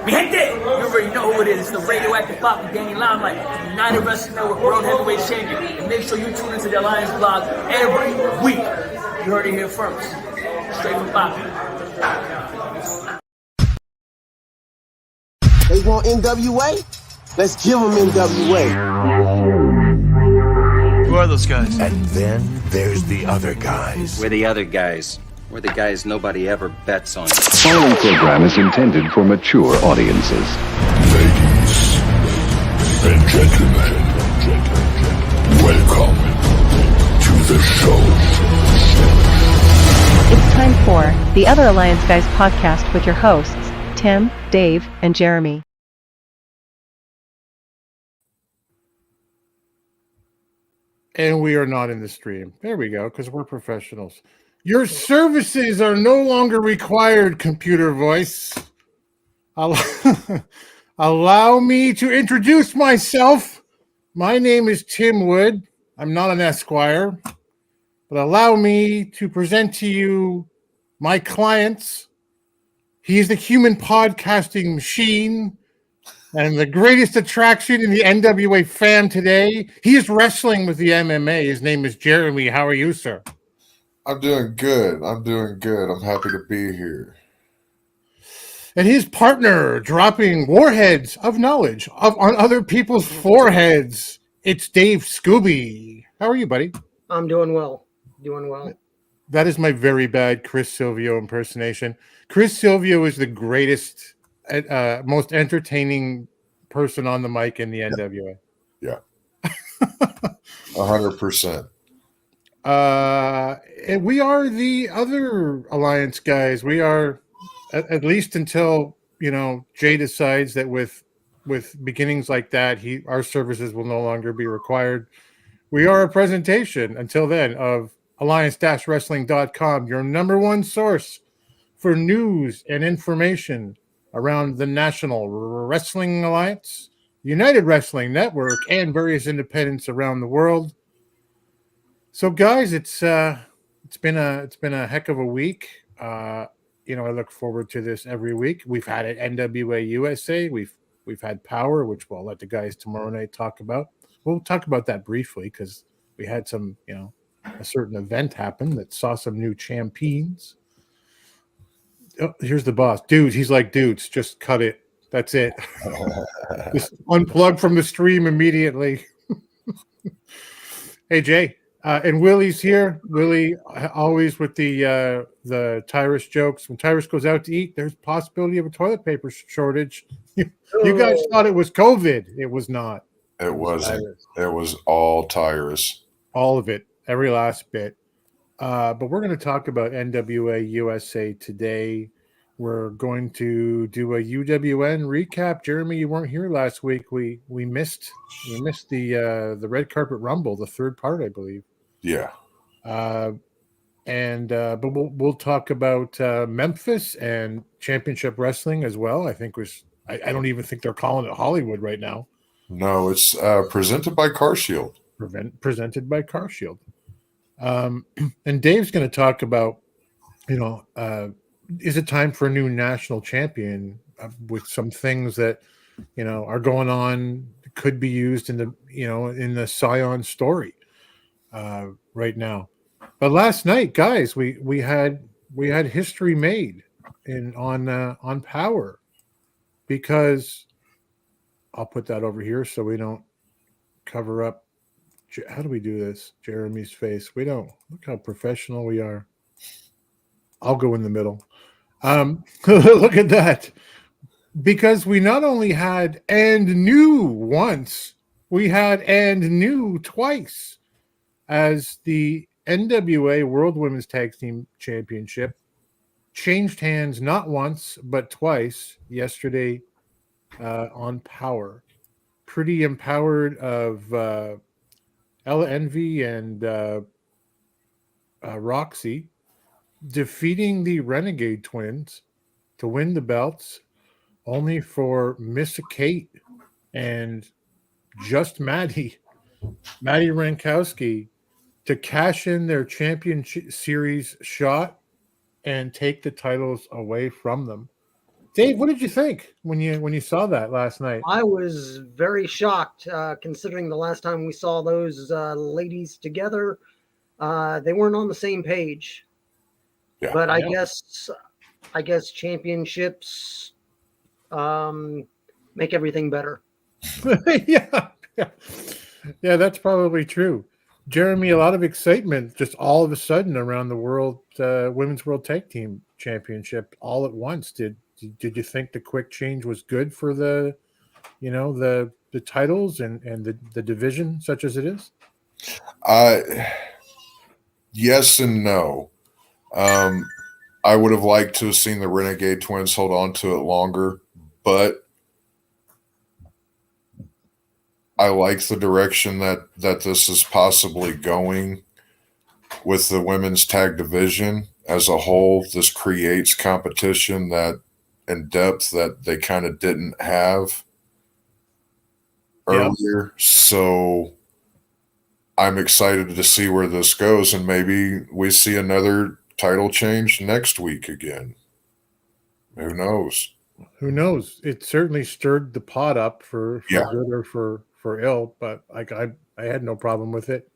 Mi gente, you already know who it is. It's the radioactive Papa Danny Limelight, United Wrestling Network World Heavyweight Champion. And make sure you tune into the Alliance blog every week. You heard it here first. Straight from Papa. They want NWA? Let's give them NWA. Who are those guys? And then there's the other guys. We're the other guys. We're the guys nobody ever bets on. The following program is intended for mature audiences. Ladies and gentlemen, welcome to the show. It's time for the Other Alliance Guys podcast with your hosts, Tim, Dave, and Jeremy. And we are not in the stream. There we go, because we're professionals. Your services are no longer required, computer voice. Allow me to introduce myself. My name is Tim Wood. I'm not an Esquire. But allow me to present to you my clients. He is the human podcasting machine and the greatest attraction in the NWA fam today. He is wrestling with the MMA. His name is Jeremy. How are you, sir? I'm doing good. I'm happy to be here. And his partner dropping warheads of knowledge on other people's foreheads. It's Dave Scooby. How are you, buddy? I'm doing well. That is my very bad Chris Silvio impersonation. Chris Silvio is the greatest, most entertaining person on the mic in the NWA. Yeah. 100%. And we are the other Alliance guys. We are, at least until, Jay decides that with beginnings like that, our services will no longer be required. We are a presentation until then of alliance-wrestling.com, your number one source for news and information around the National Wrestling Alliance, United Wrestling Network, and various independents around the world. So, guys, it's been a heck of a week. I look forward to this every week. We've had it NWA USA. We've had Power, which we'll let the guys tomorrow night talk about. We'll talk about that briefly because we had some, a certain event happen that saw some new champions. Oh, here's the boss, dudes. He's like, dudes, just cut it. That's it. Just unplug from the stream immediately. Hey, Jay. And Willie's here. Willie always with the Tyrus jokes. When Tyrus goes out to eat, there's possibility of a toilet paper shortage. You guys thought it was COVID. It was not. It wasn't. It was all Tyrus. All of it. Every last bit. But we're going to talk about NWA USA today. We're going to do a UWN recap. Jeremy, you weren't here last week. We missed the red carpet rumble, the third part, I believe. Yeah. But we'll talk about Memphis and championship wrestling as well. I don't even think they're calling it Hollywood right now. No, it's presented by CarShield. Presented by CarShield. And Dave's going to talk about, is it time for a new national champion with some things that, are going on, could be used in the Cyon story right now. But last night, guys, we had history made on Power, because I'll put that over here so we don't cover up. How do we do this? Jeremy's face. We don't. Look how professional we are. I'll go in the middle. Look at that. Because we not only had and knew once, we had and knew twice, as the NWA World Women's Tag Team Championship changed hands not once but twice yesterday on Power. Pretty empowered of Ella Envy and Roxy defeating the Renegade Twins to win the belts, only for Miss Kate and just Maddie Rankowski to cash in their championship series shot and take the titles away from them. Dave, what did you think when you saw that last night? I was very shocked, considering the last time we saw those ladies together, they weren't on the same page. Yeah. But I guess championships make everything better. yeah, that's probably true. Jeremy, a lot of excitement just all of a sudden around the world women's world tag team championship all at once. Did you think the quick change was good for the titles and the division such as it is? Yes and no. I would have liked to have seen the Renegade Twins hold on to it longer, but I like the direction that this is possibly going with the women's tag division as a whole. This creates competition that and depth that they kind of didn't have earlier. So I'm excited to see where this goes, and maybe we see another title change next week again. Who knows? Who knows? It certainly stirred the pot up for Yeah. good or for ill, but I had no problem with it.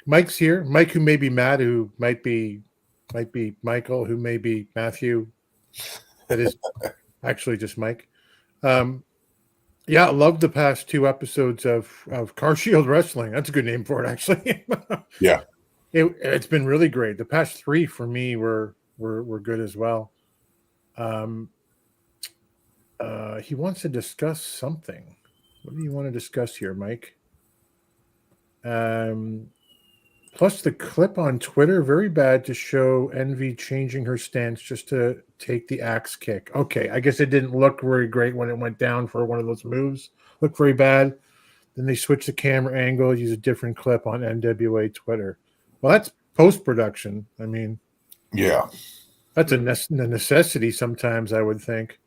Mike's here. Mike, who may be Matt, who might be Michael, who may be Matthew. That is actually just Mike. Yeah, I loved the past 2 episodes of Car Shield Wrestling. That's a good name for it, actually. Yeah. It's been really great. The past 3 for me were good as well. He wants to discuss something. What do you want to discuss here, Mike? Plus the clip on Twitter, very bad to show Envy changing her stance just to take the axe kick. Okay, I guess it didn't look very great when it went down for one of those moves. Looked very bad. Then they switched the camera angle, use a different clip on NWA Twitter. Well, that's post-production. I mean, yeah, that's a necessity sometimes, I would think.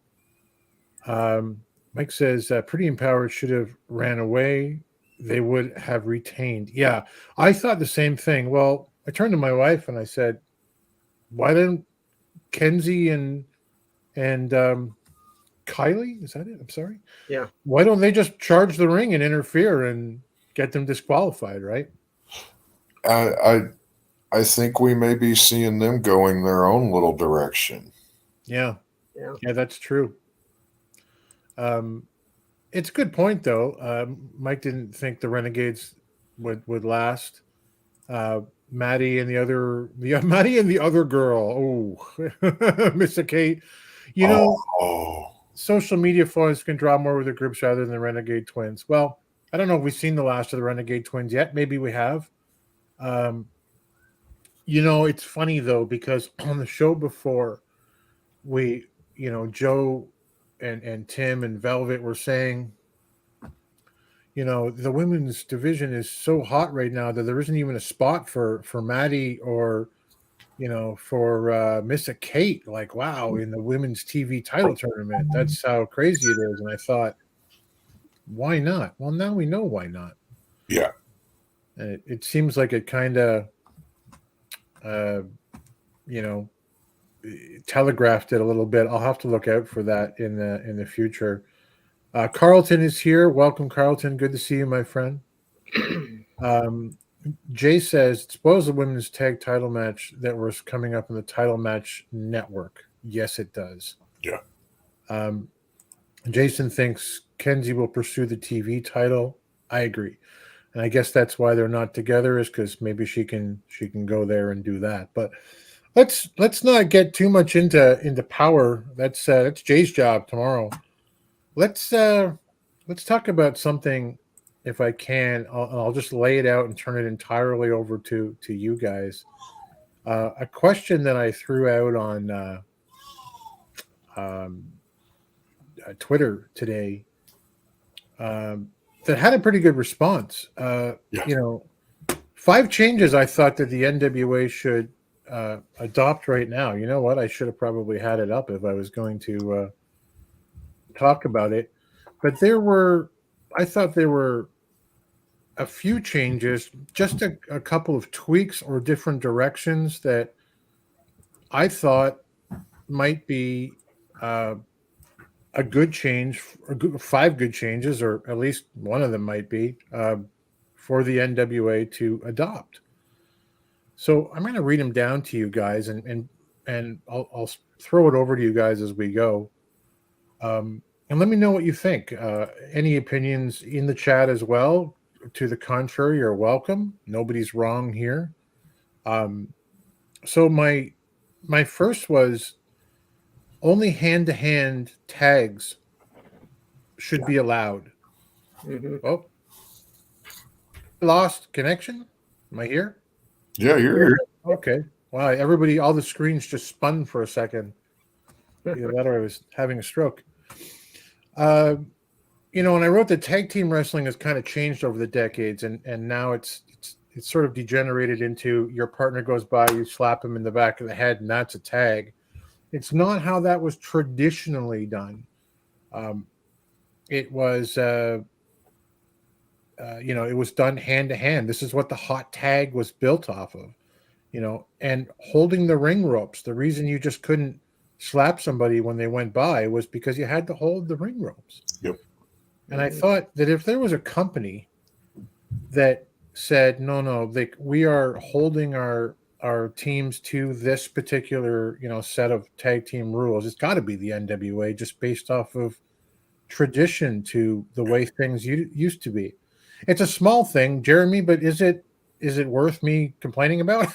Mike says, Pretty Empowered should have ran away. They would have retained. Yeah, I thought the same thing. Well, I turned to my wife and I said, why didn't Kenzie and Kylie, is that it? I'm sorry. Yeah. Why don't they just charge the ring and interfere and get them disqualified, right? I think we may be seeing them going their own little direction. Yeah, that's true. It's a good point, though. Mike didn't think the Renegades would last. Maddie and the other girl. Oh, Mr. Kate. You know, social media followers can draw more with the groups rather than the Renegade Twins. Well, I don't know if we've seen the last of the Renegade Twins yet. Maybe we have. It's funny though, because on the show before, Joe and Tim and Velvet were saying, the women's division is so hot right now that there isn't even a spot for Maddie or, for Missa Kate. Like, wow, in the women's TV title tournament. That's how crazy it is. And I thought, why not? Well, now we know why not. Yeah. And it seems like it kind of, telegraphed it a little bit. I'll have to look out for that in the future. Carlton is here. Welcome, Carlton. Good to see you, my friend. Jay says, it spoils the women's tag title match that was coming up in the title match network. Yes, it does. Yeah. Jason thinks Kenzie will pursue the TV title. I agree. And I guess that's why they're not together, is because maybe she can go there and do that. But let's not get too much into power. That's Jay's job tomorrow. Let's talk about something, if I can. I'll just lay it out and turn it entirely over to you guys. A question that I threw out on Twitter today that had a pretty good response. 5 changes I thought that the NWA should adopt right now. You know what? I should have probably had it up if I was going to talk about it. But I thought there were a few changes, just a couple of tweaks or different directions that I thought might be a good change, five good changes, or at least one of them might be for the NWA to adopt. So I'm going to read them down to you guys, and I'll throw it over to you guys as we go. And let me know what you think. Any opinions in the chat as well, to the contrary, are welcome. Nobody's wrong here. So my first was only hand-to-hand tags should be allowed. Mm-hmm. Oh, lost connection. Am I here? Yeah, you're here. Okay. Wow. Everybody, all the screens just spun for a second. Either that or I was having a stroke. When I wrote that tag team wrestling has kind of changed over the decades, and now it's sort of degenerated into your partner goes by, you slap him in the back of the head, and that's a tag. It's not how that was traditionally done. It was, it was done hand to hand. This is what the hot tag was built off of, and holding the ring ropes. The reason you just couldn't slap somebody when they went by was because you had to hold the ring ropes. Yep. And I thought that if there was a company that said, no, we are holding our teams to this particular, set of tag team rules, it's got to be the NWA, just based off of tradition to the way things used to be. It's a small thing, Jeremy, but is it worth me complaining about?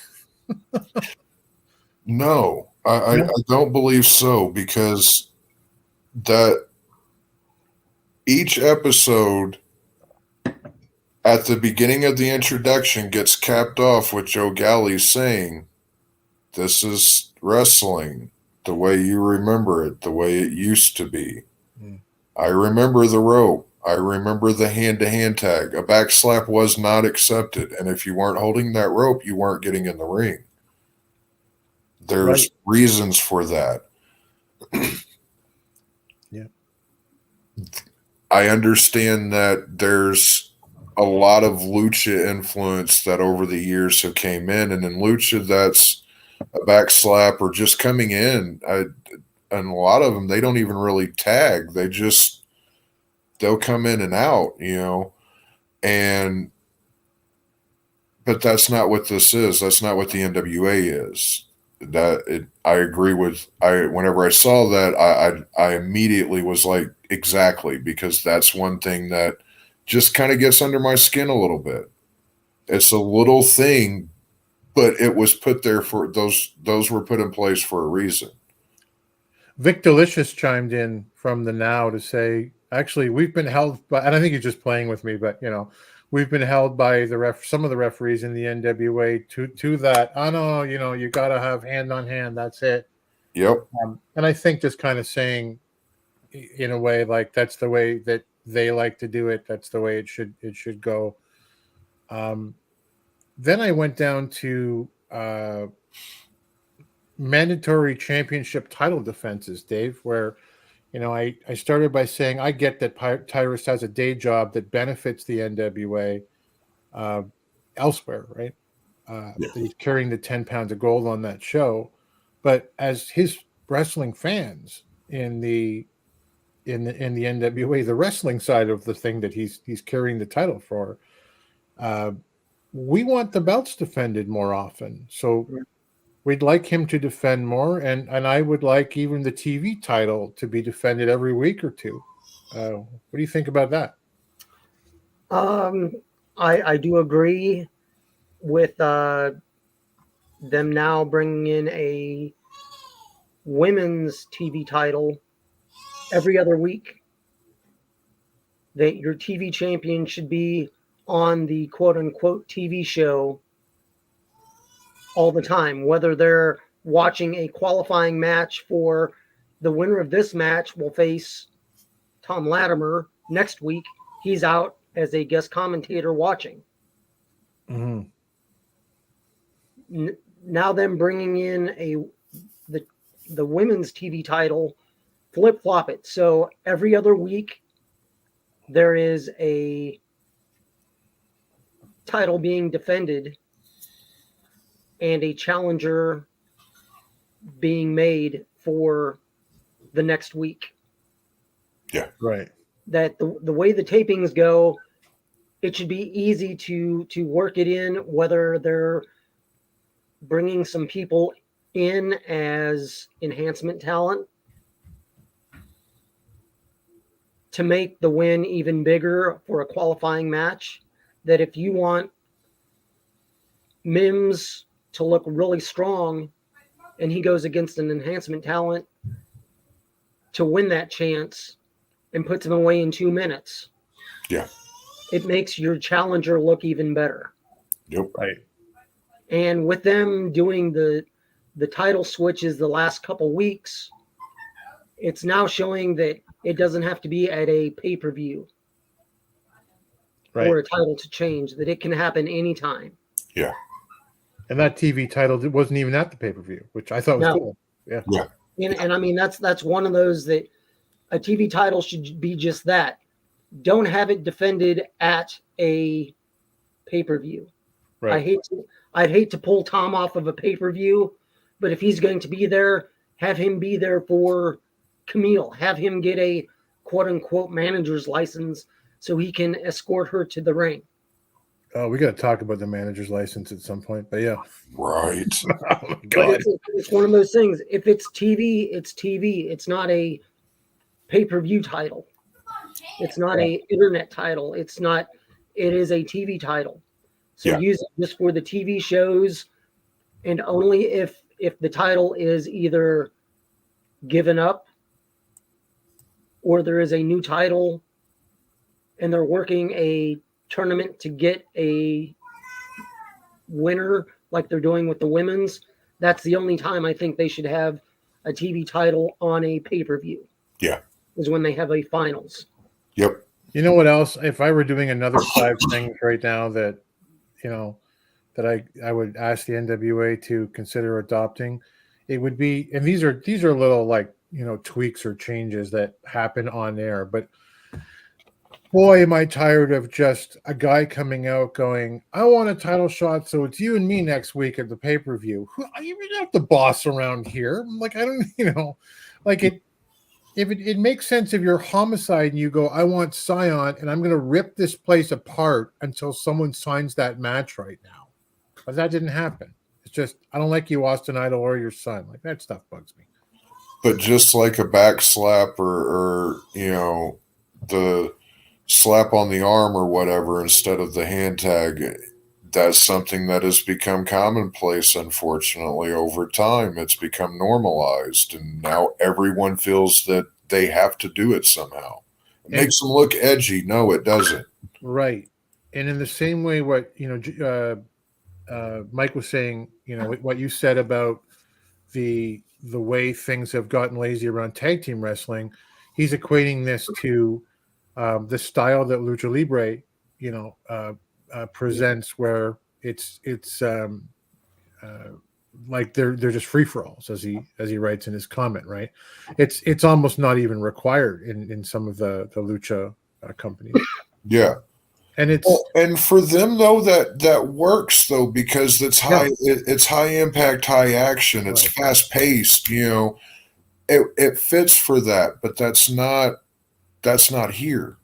No, I don't believe so, because that each episode at the beginning of the introduction gets capped off with Joe Galli saying, "This is wrestling the way you remember it, the way it used to be. I remember the rope. I remember the hand-to-hand tag. A back slap was not accepted, and if you weren't holding that rope, you weren't getting in the ring. There's reasons for that." Yeah. I understand that there's a lot of lucha influence that over the years have came in, and in lucha, that's a back slap or just coming in. And a lot of them, they don't even really tag. They'll come in and out, but that's not what this is. That's not what the NWA is. I agree with. Whenever I saw that, I immediately was like, exactly, because that's one thing that just kind of gets under my skin a little bit. It's a little thing, but it was put there for those were put in place for a reason. Vic Delicious chimed in from the Now to say, actually, we've been held by, and I think he's just playing with me, but we've been held by some of the referees in the NWA to that. Oh no, you got to have hand on hand. That's it. Yep. And I think just kind of saying, in a way, like that's the way that they like to do it. That's the way it should go. Then I went down to mandatory championship title defenses, Dave, where I started by saying I get that Tyrus has a day job that benefits the NWA elsewhere, right? That he's carrying the 10 pounds of gold on that show, but as his wrestling fans in the NWA, the wrestling side of the thing that he's carrying the title for, we want the belts defended more often. So we'd like him to defend more, and I would like even the TV title to be defended every week or two. What do you think about that? I do agree with them now bringing in a women's TV title every other week. That your TV champion should be on the quote-unquote TV show all the time, whether they're watching a qualifying match for the winner of this match will face Tom Latimer next week. He's out as a guest commentator watching. Mm-hmm. Now them bringing in the women's TV title, flip-flop it. So every other week there is a title being defended and a challenger being made for the next week. Yeah. Right. That the way the tapings go, it should be easy to work it in, whether they're bringing some people in as enhancement talent to make the win even bigger for a qualifying match. That if you want Mims to look really strong and he goes against an enhancement talent to win that chance and puts him away in 2 minutes, Yeah. it makes your challenger look even better. Yep. Right. And with them doing the title switches the last couple weeks, it's now showing that it doesn't have to be at a pay-per-view for a title to change, that it can happen anytime. Yeah. And that TV title wasn't even at the pay-per-view, which I thought was cool. Yeah. Yeah. And I mean, that's one of those that a TV title should be just that. Don't have it defended at a pay-per-view. Right. I'd hate to pull Tom off of a pay-per-view, but if he's going to be there, have him be there for Camille. Have him get a quote-unquote manager's license so he can escort her to the ring. We got to talk about the manager's license at some point, but yeah. Right. Oh my But God. it's one of those things. If it's TV, it's TV. It's not a pay-per-view title. It's not a internet title. It is a TV title. So use it just for the TV shows, and only if the title is either given up or there is a new title and they're working a tournament to get a winner like they're doing with the women's. That's the only time I think they should have a TV title on a pay-per-view. Yeah. Is when they have a finals. Yep. You know what else? If I were doing another 5 things right now that, you know, that I would ask the NWA to consider adopting, it would be, and these are little, like, you know, tweaks or changes that happen on air, but boy, am I tired of just a guy coming out going, I want a title shot, so it's you and me next week at the pay-per-view. You're not the boss around here. Like, I don't, you know, like it. If it makes sense if you're Homicide and you go, I want Cyon, and I'm going to rip this place apart until someone signs that match right now. But that didn't happen. It's just, I don't like you, Austin Idol, or your son. Like, that stuff bugs me. But just like a back slap or you know, the slap on the arm or whatever instead of the hand tag, that's something that has become commonplace, unfortunately, over time. It's become normalized, and now everyone feels that they have to do it somehow. It makes them look edgy. No, it doesn't. Right. And in the same way, what, you know, Mike was saying, you know, what you said about the way things have gotten lazy around tag team wrestling, he's equating this to the style that Lucha Libre, you know, presents, where it's like they're just free for alls, as he writes in his comment. Right, it's almost not even required in some of the lucha companies. Yeah, and it's and for them though that works though, because it's high it's high impact, high action, it's fast paced. You know, it fits for that, but that's not here.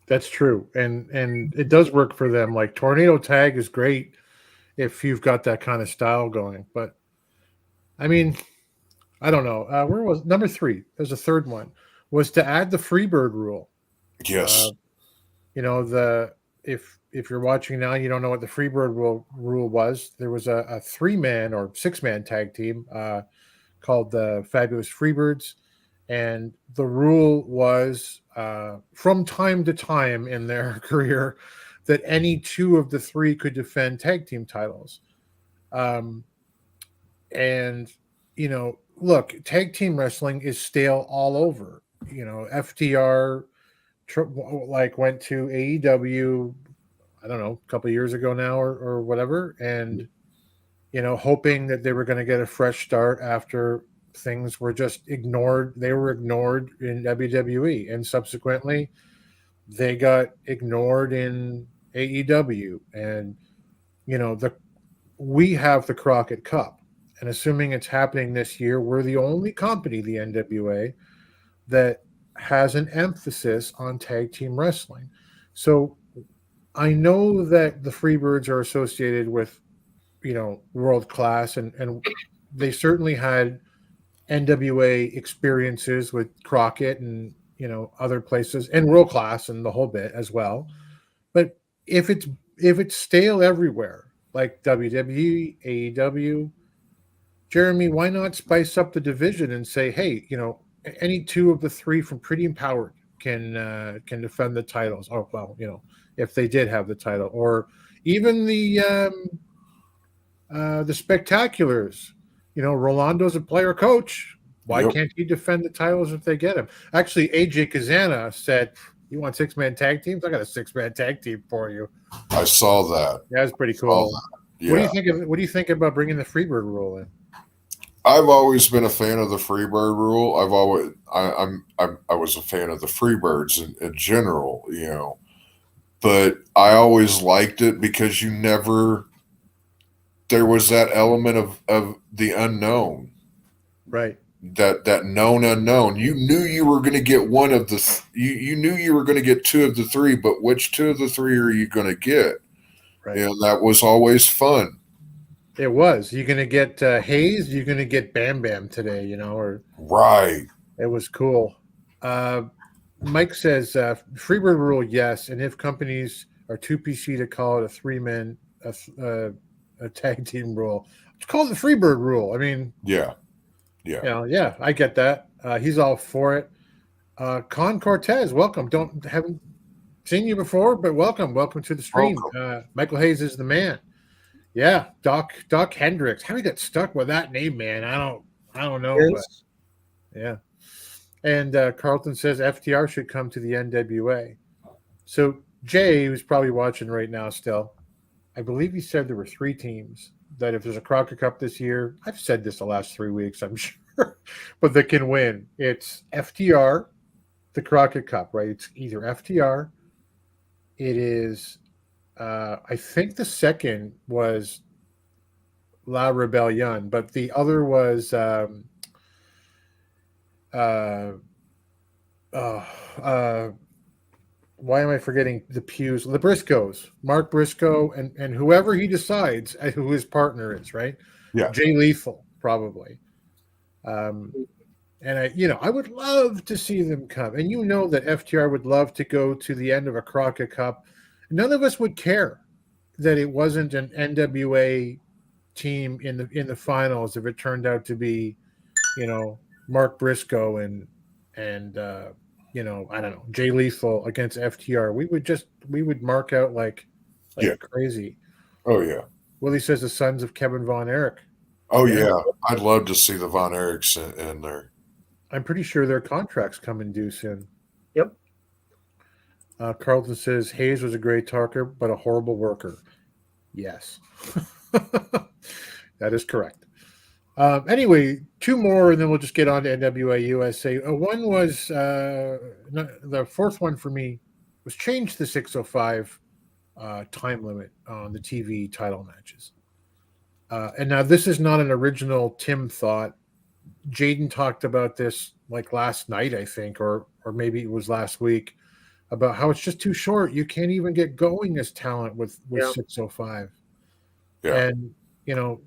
That's true, and it does work for them. Like Tornado Tag is great if you've got that kind of style going. But I mean, I don't know. Where was number 3? There's a third one. Was to add the Freebird rule. Yes. You know, if you're watching now, you don't know what the Freebird rule was. There was a 3-man or 6-man tag team called the Fabulous Freebirds. And the rule was, from time to time in their career, that any 2 of the 3 could defend tag team titles. And, you know, look, tag team wrestling is stale all over. You know, FTR went to AEW, I don't know, a couple of years ago now or whatever, and, you know, hoping that they were going to get a fresh start after things were just ignored. They were ignored in WWE, and subsequently they got ignored in AEW. And, you know, we have the Crockett Cup, and assuming it's happening this year, we're the only company, the NWA, that has an emphasis on tag team wrestling. So I know that the Freebirds are associated with, world class, and they certainly had NWA experiences with Crockett and other places, and world class and the whole bit as well. But if it's stale everywhere, like WWE, AEW, Jeremy, why not spice up the division and say, hey, any two of the three from Pretty Empowered can defend the titles? Oh well, if they did have the title, or even the Spectaculars. Rolando's a player coach. Why can't he defend the titles if they get him? Actually, AJ Cazana said, "You want 6-man tag teams? I got a 6-man tag team for you." I saw that. That's pretty cool. Yeah. What do you think about bringing the Freebird rule in? I've always been a fan of the Freebird rule. I was a fan of the Freebirds in general, but I always liked it because there was that element of the unknown, right? That known unknown. You knew you were going to get one of the. You knew you were going to get two of the three, but which two of the three are you going to get? Right. That was always fun. It was. You're going to get Hayes. You're going to get Bam Bam today, or right. It was cool. Mike says Freebird rule, yes, and if companies are too PC to call it a 3-man a tag team rule, it's called the Freebird rule. I mean, yeah, I get that. He's all for it. Con Cortez, welcome. Haven't seen you before, but welcome to the stream. Michael Hayes is the man. Yeah, Doc Hendricks. How he got stuck with that name, man? I don't know. But, yeah. And Carlton says FTR should come to the NWA. So Jay, who's probably watching right now still, I believe he said there were 3 teams that if there's a Crockett Cup this year, I've said this the last 3 weeks, I'm sure, but that can win. It's FTR, the Crockett Cup, right? It's either FTR, it is, I think the second was La Rebellion, but the other was why am I forgetting the Pews? The Briscoes, Mark Briscoe, and whoever he decides who his partner is, right? Yeah. Jay Lethal, probably. And I would love to see them come. And that FTR would love to go to the end of a Crockett Cup. None of us would care that it wasn't an NWA team in the finals if it turned out to be, Mark Briscoe and I don't know, Jay Lethal against FTR. We would mark out like crazy. Oh yeah. Willie says the sons of Kevin Von Erich. Oh yeah. I'd love to see the Von Erichs in there. I'm pretty sure their contracts come in due soon. Yep. Carlton says Hayes was a great talker, but a horrible worker. Yes. That is correct. Anyway, 2 more, and then we'll just get on to NWA USA. One was the fourth one for me was change the 6:05 time limit on the TV title matches. And now this is not an original Tim thought. Jaden talked about this like last night, I think, or maybe it was last week, about how it's just too short. You can't even get going as talent with 6:05. Yeah. And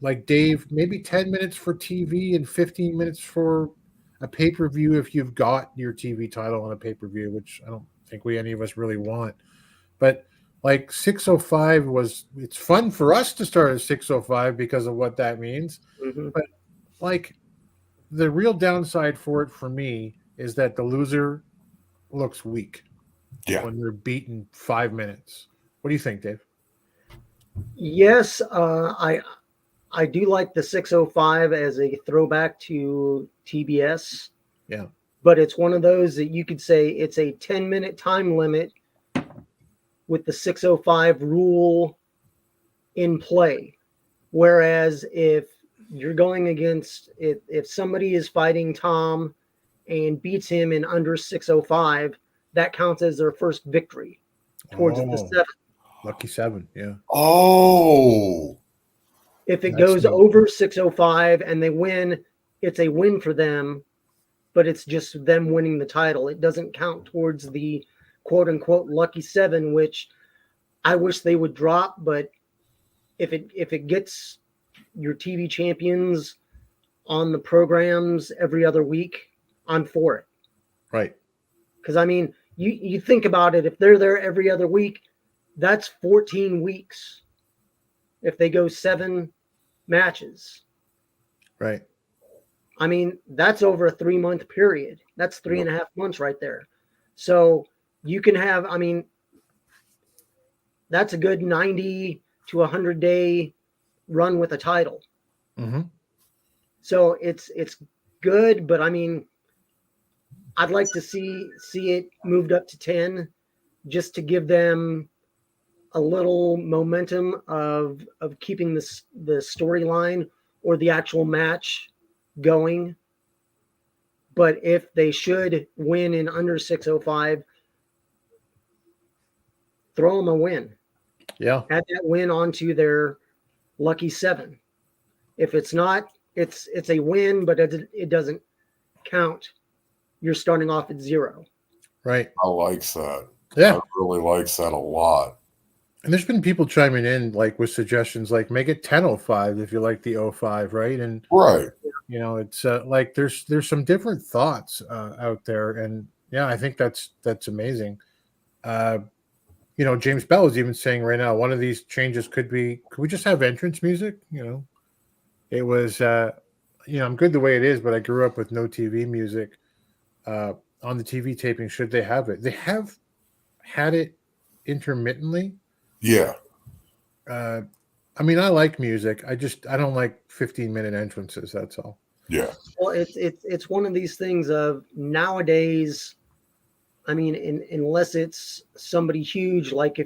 like Dave, maybe 10 minutes for TV and 15 minutes for a pay-per-view if you've got your TV title on a pay-per-view, which I don't think any of us really want. But like 6:05 it's fun for us to start at 6:05 because of what that means. Mm-hmm. But like the real downside for it for me is that the loser looks weak when they're beaten 5 minutes. What do you think, Dave? Yes, I do like the 6:05 as a throwback to TBS. Yeah. But it's one of those that you could say it's a 10-minute time limit with the 6:05 rule in play. Whereas if you're going against, if somebody is fighting Tom and beats him in under 6:05, that counts as their first victory towards the 7th. Lucky 7, yeah. Oh. If it That's goes neat. over 605 and they win, it's a win for them, but it's just them winning the title. It doesn't count towards the quote unquote lucky 7, which I wish they would drop, but if it gets your TV champions on the programs every other week, I'm for it. Right. Because I mean, you think about it, if they're there every other week, that's 14 weeks. If they go 7 matches. Right. I mean, that's over a 3-month period. That's 3.5 months right there. So you can have, I mean, that's a good 90 to 100 day run with a title. Mm-hmm. So it's good, but I mean, I'd like to see it moved up to 10 just to give them a little momentum of keeping the storyline or the actual match going. But if they should win in under 605, throw them a win. Yeah. Add that win onto their lucky 7. If it's not, it's a win, but it doesn't count. You're starting off at 0. Right. I like that. Yeah. I really like that a lot. And there's been people chiming in like with suggestions like make it 10:05 if you like the 05, right? And Right. you know, it's like there's some different thoughts out there, and yeah, I think that's amazing. You know, James Bell is even saying right now one of these changes could we just have entrance music? You know, it was you know, I'm good the way it is, but I grew up with no TV music on the TV taping. Should they have it? They have had it intermittently. Yeah. I mean, I like music. I don't like 15-minute entrances. That's all. Yeah. Well, it's one of these things of nowadays. I mean, unless it's somebody huge, like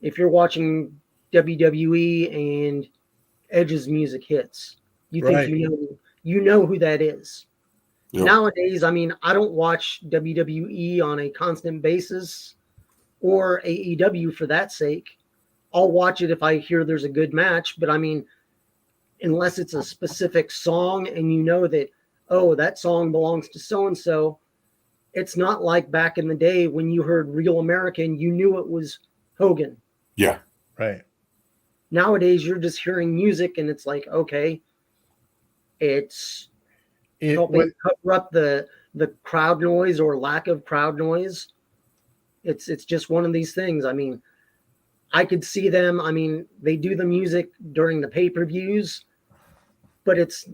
if you're watching WWE and Edge's music hits, you think Right. you know who that is. Yep. Nowadays, I mean, I don't watch WWE on a constant basis or AEW for that sake. I'll watch it if I hear there's a good match, but I mean, unless it's a specific song and you know that, oh, that song belongs to so-and-so, it's not like back in the day when you heard Real American, you knew it was Hogan. Yeah. Right. Nowadays, you're just hearing music and it's like, okay, it's helping cover up the crowd noise or lack of crowd noise. It's just one of these things. I mean, I could see them. I mean, they do the music during the pay-per-views, but it's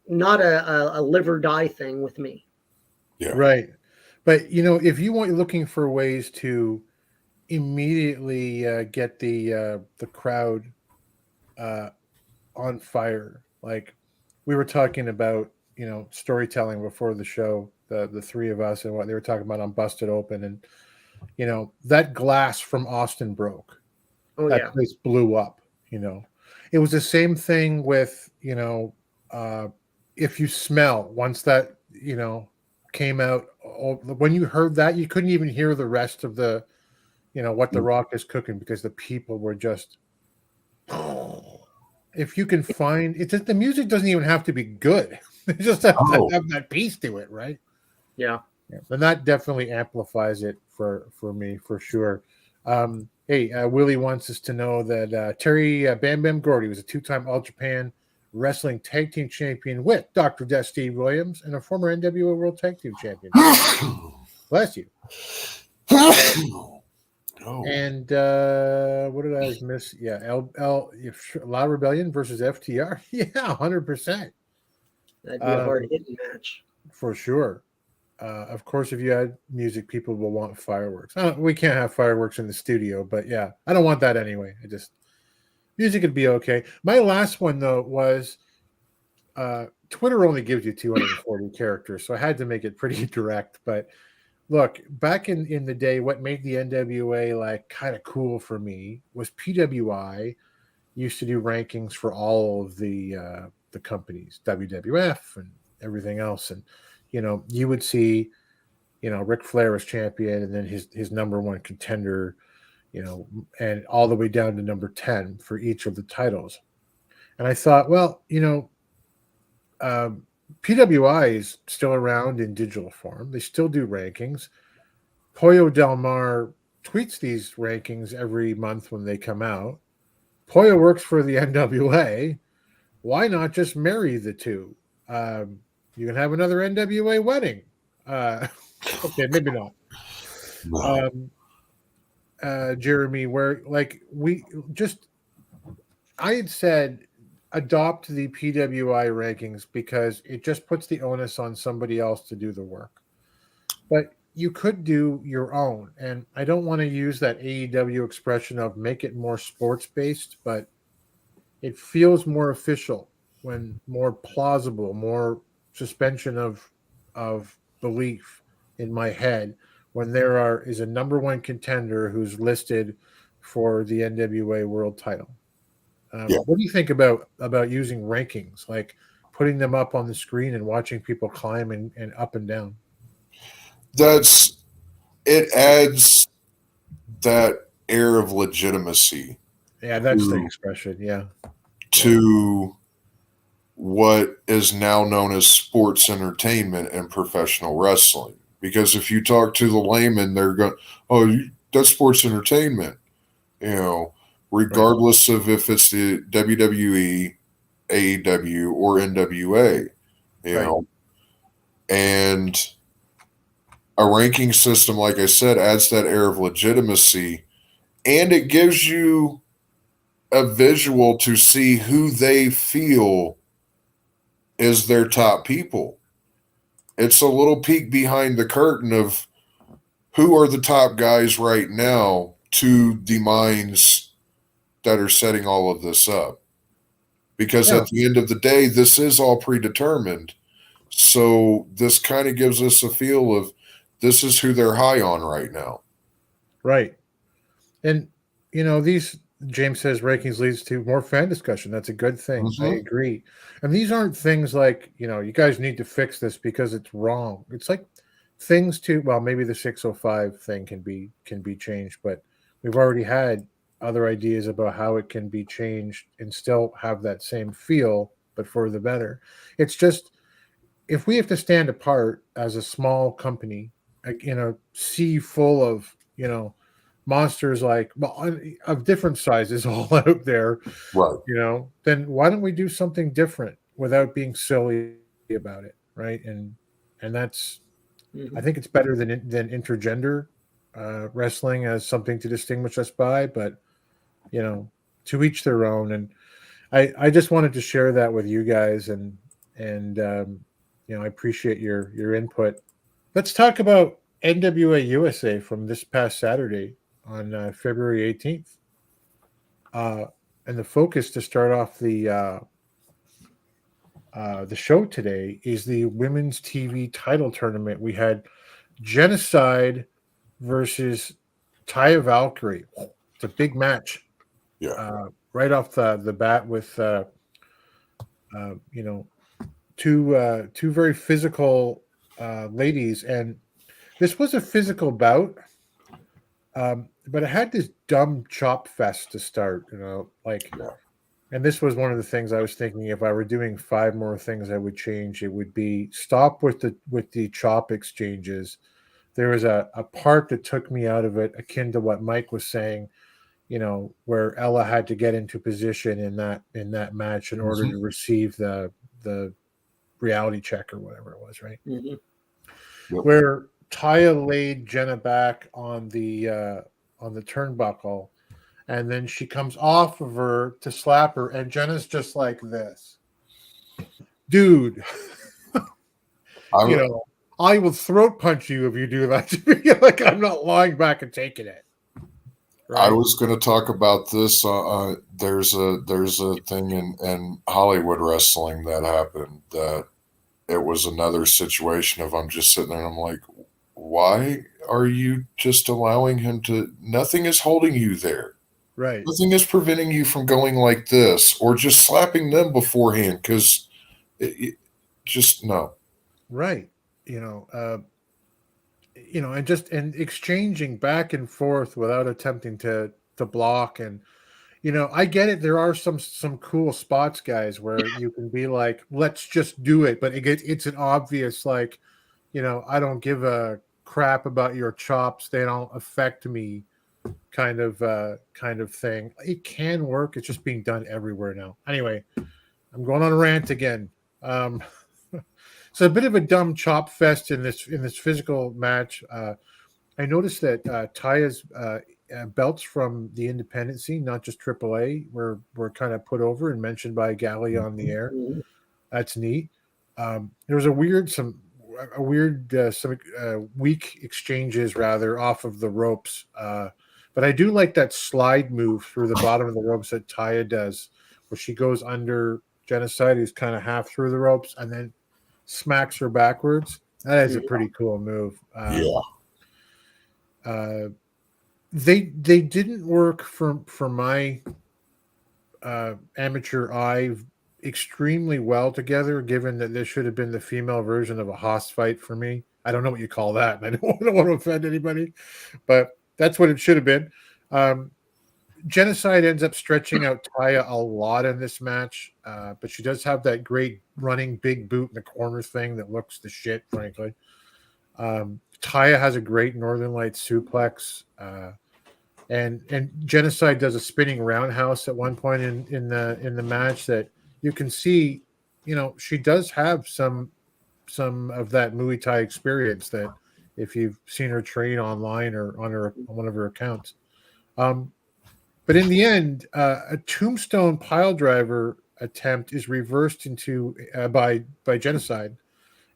not a live or die thing with me. Yeah. Right. But you know, if you want looking for ways to immediately get the crowd on fire, like we were talking about, you know, storytelling before the show, the three of us, and what they were talking about on Busted Open, and you know, that glass from Austin broke. Oh, that yeah. place blew up. You know, it was the same thing with, you know, if you smell, once that, you know, came out, when you heard that, you couldn't even hear the rest of the, you know, what The Rock is cooking, because the people were just, if you can find it, the music doesn't even have to be good. It just have to have that piece to it, right? Yeah. And that definitely amplifies it for me, for sure. Hey, Willie wants us to know that Terry Bam Bam Gordy was a 2-time All Japan Wrestling Tag Team Champion with Dr. Death Steve Williams and a former NWA World Tag Team Champion. Bless you. And what did I miss? Yeah, La Rebellion versus FTR. Yeah, 100%. That'd be a hard hitting match. For sure. Of course, if you add music, people will want fireworks. We can't have fireworks in the studio, but yeah, I don't want that anyway. Music would be okay. My last one, though, was Twitter only gives you 240 characters, so I had to make it pretty direct. But look, back in the day, what made the NWA like kind of cool for me was PWI used to do rankings for all of the companies, WWF and everything else, and you know, you would see, you know, Ric Flair was champion, and then his number one contender, and all the way down to number 10 for each of the titles. And I thought, well, PWI is still around in digital form. They still do rankings. Pollo Del Mar tweets these rankings every month when they come out. Pollo works for the NWA. Why not just marry the two? You can have another NWA wedding. Okay, maybe not. No. Jeremy, where I had said adopt the PWI rankings because it just puts the onus on somebody else to do the work. But you could do your own. And I don't want to use that AEW expression of make it more sports based, but it feels more official when more plausible, more suspension of belief in my head when there is a number one contender who's listed for the NWA world title. What do you think about using rankings, like putting them up on the screen and watching people climb and up and down? It adds that air of legitimacy. Yeah, that's the expression. Yeah. To what is now known as sports entertainment and professional wrestling. Because if you talk to the layman, they're going, that's sports entertainment. Regardless of if it's the WWE, AEW, or NWA, and a ranking system, like I said, adds that air of legitimacy, and it gives you a visual to see who they feel is their top people. It's a little peek behind the curtain of who are the top guys right now to the minds that are setting all of this up. Because at the end of the day, this is all predetermined. So this kind of gives us a feel of this is who they're high on right now. Right. And, James says rankings leads to more fan discussion. That's a good thing. Mm-hmm. I agree. And these aren't things like, you guys need to fix this because it's wrong. It's like things maybe the 605 thing can be changed, but we've already had other ideas about how it can be changed and still have that same feel, but for the better. It's just, if we have to stand apart as a small company, in a sea full of, monsters of different sizes all out there, right? Then why don't we do something different without being silly about it, right? And that's, I think it's better than intergender wrestling as something to distinguish us by, but to each their own. And I just wanted to share that with you guys, and I appreciate your input. Let's talk about NWA USA from this past Saturday on February 18th. And the focus to start off the show today is the women's TV title tournament. We had Genocide versus Taya Valkyrie. It's a big match. Yeah. Right off the bat with two very physical ladies, and this was a physical bout, but it had this dumb chop fest to start. And this was one of the things I was thinking, if I were doing 5 more things I would change, it would be stop with the chop exchanges. There was a part that took me out of it, akin to what Mike was saying, where Ella had to get into position in that match in order to receive the reality check or whatever it was, right? Yep. Where Taya laid Jenna back on the turnbuckle, and then she comes off of her to slap her, and Jenna's just like this. Dude, I will throat punch you if you do that to me. Like, I'm not lying back and taking it. Right? I was going to talk about this. There's a thing in Hollywood wrestling that happened that it was another situation of I'm just sitting there and I'm like, why are you just allowing him to? Nothing is holding you there. Right. Nothing is preventing you from going like this or just slapping them beforehand because just no. Right. and exchanging back and forth without attempting to block. And I get it. There are some cool spots, guys, where you can be like, let's just do it, but it's an obvious like, I don't give a crap about your chops, they don't affect me kind of thing. It can work. It's just being done everywhere now. Anyway, I'm going on a rant again. So a bit of a dumb chop fest in this physical match. I noticed that Taya's belts from the independent scene, not just AAA, were kind of put over and mentioned by Galley on the air. That's neat. There was some weak exchanges rather off of the ropes. But I do like that slide move through the bottom of the ropes that Taya does, where she goes under Genocide, who's kind of half through the ropes, and then smacks her backwards. That is a pretty cool move. They didn't work for my amateur eye extremely well together, given that this should have been the female version of a Haas fight for me. I don't know what you call that, and I don't want to offend anybody, but that's what it should have been. Genocide ends up stretching out Taya a lot in this match, but she does have that great running big boot in the corner thing that looks the shit, frankly. Taya has a great Northern Lights suplex, and Genocide does a spinning roundhouse at one point in the match that you can see, she does have some of that Muay Thai experience that if you've seen her train online or on one of her accounts. But in the end, a tombstone pile driver attempt is reversed into by Genocide,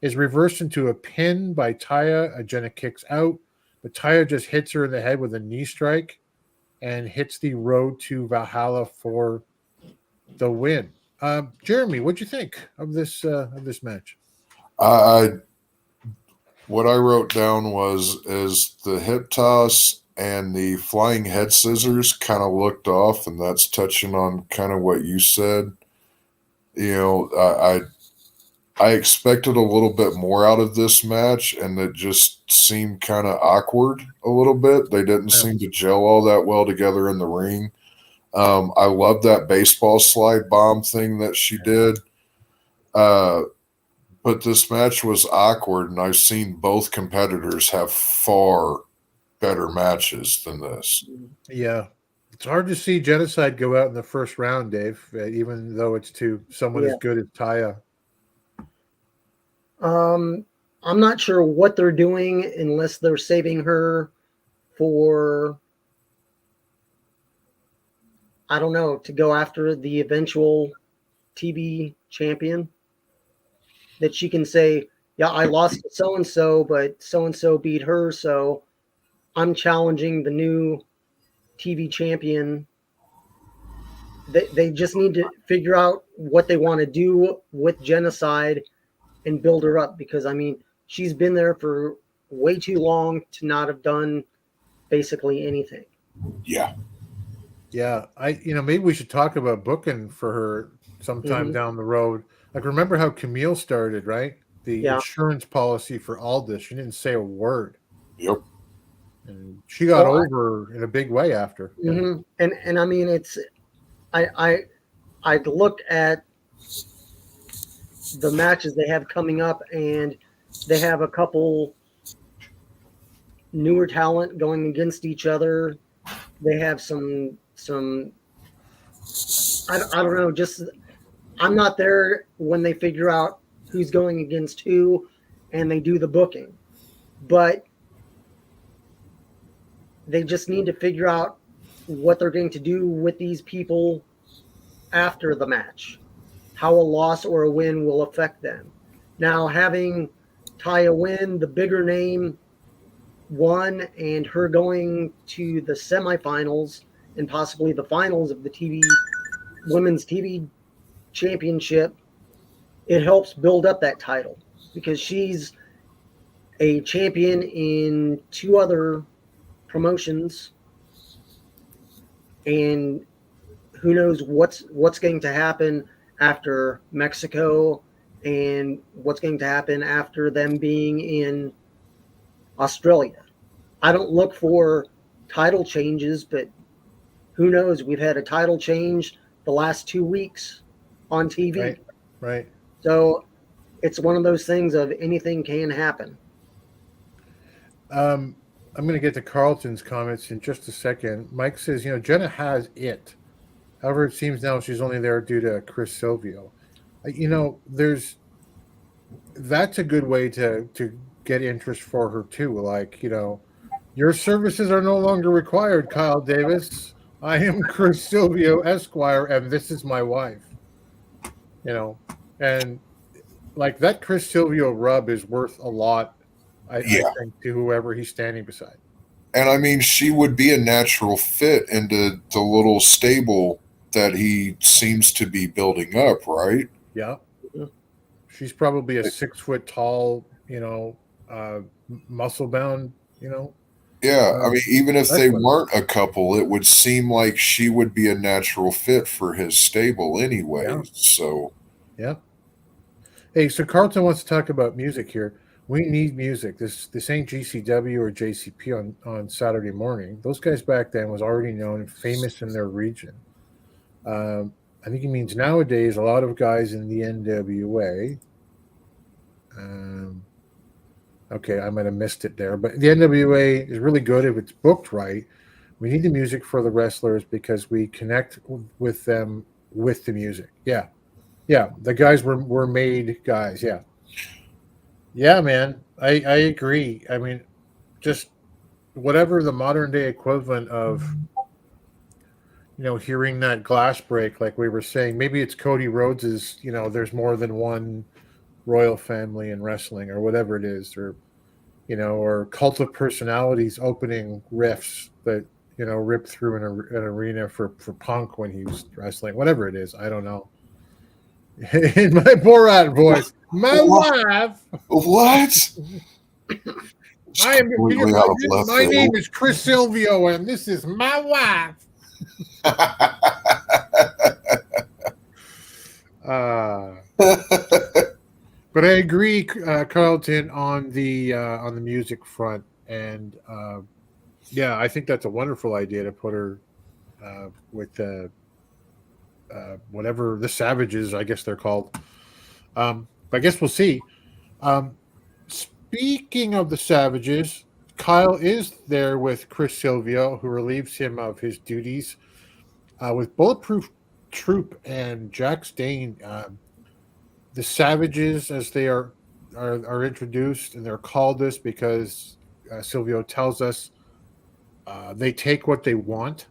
is reversed into a pin by Taya. Jenna kicks out, but Taya just hits her in the head with a knee strike and hits the Road to Valhalla for the win. Jeremy, what'd you think of this match? What I wrote down is the hip toss and the flying head scissors kind of looked off, and that's touching on kind of what you said. I expected a little bit more out of this match, and it just seemed kind of awkward a little bit. They didn't seem to gel all that well together in the ring. I love that baseball slide bomb thing that she did. But this match was awkward, and I've seen both competitors have far better matches than this. Yeah. It's hard to see Genocide go out in the first round, Dave, even though it's to someone as good as Taya. I'm not sure what they're doing unless they're saving her for, I don't know, to go after the eventual TV champion. That she can say, yeah, I lost to so-and-so, but so-and-so beat her, so I'm challenging the new TV champion. They just need to figure out what they want to do with Genocide and build her up, because, I mean, she's been there for way too long to not have done basically anything. Yeah. Yeah. Maybe we should talk about booking for her sometime down the road. Like, remember how Camille started, right? The insurance policy for Aldous. She didn't say a word. Yep. And she got over in a big way after. Mm-hmm. And I mean, it's I'd look at the matches they have coming up, and they have a couple newer talent going against each other. They have some I don't know, just I'm not there when they figure out who's going against who and they do the booking. But they just need to figure out what they're going to do with these people after the match, how a loss or a win will affect them. Now, having Taya win, the bigger name won, and her going to the semifinals and possibly the finals of the women's TV championship, it helps build up that title, because she's a champion in 2 other promotions, and who knows what's going to happen after Mexico and what's going to happen after them being in Australia. I don't look for title changes, but who knows? We've had a title change the last 2 weeks on TV. Right. So it's one of those things of anything can happen. I'm going to get to Carlton's comments in just a second. Mike says, Jenna has it. However, it seems now she's only there due to Chris Silvio. That's a good way to get interest for her too. Like, your services are no longer required, Kyle Davis. I am Chris Silvio Esquire, and this is my wife. And like that Chris Silvio rub is worth a lot, I think, to whoever he's standing beside. And I mean, she would be a natural fit into the little stable that he seems to be building up, right? Yeah. She's probably a 6 foot tall, muscle bound, Yeah, I mean, even if they weren't a couple, it would seem like she would be a natural fit for his stable anyway. Yeah. So, yeah. Hey, so Carlton wants to talk about music here. We need music. This ain't GCW or JCP on Saturday morning. Those guys back then was already known and famous in their region. I think he means nowadays a lot of guys in the NWA. Okay, I might have missed it there, but the NWA is really good if it's booked right. We need the music for the wrestlers because we connect with them with the music. Yeah. The guys were made guys. Yeah, man. I agree. I mean, just whatever the modern day equivalent of, hearing that glass break, like we were saying, maybe it's Cody Rhodes's, there's more than one royal family in wrestling or whatever it is, or Cult of Personalities opening riffs that, ripped through an arena for Punk when he was wrestling, whatever it is. I don't know. In my Borat voice, my wife. What? My name is Chris Silvio, and this is my wife. But I agree, Carlton, on the music front, and I think that's a wonderful idea to put her with the whatever the Savages, I guess they're called. But I guess we'll see. Speaking of the Savages, Kyle is there with Chris Silvio, who relieves him of his duties with Bulletproof Troop and Jack Stain. The Savages, as they are introduced, and they're called this because Silvio tells us they take what they want.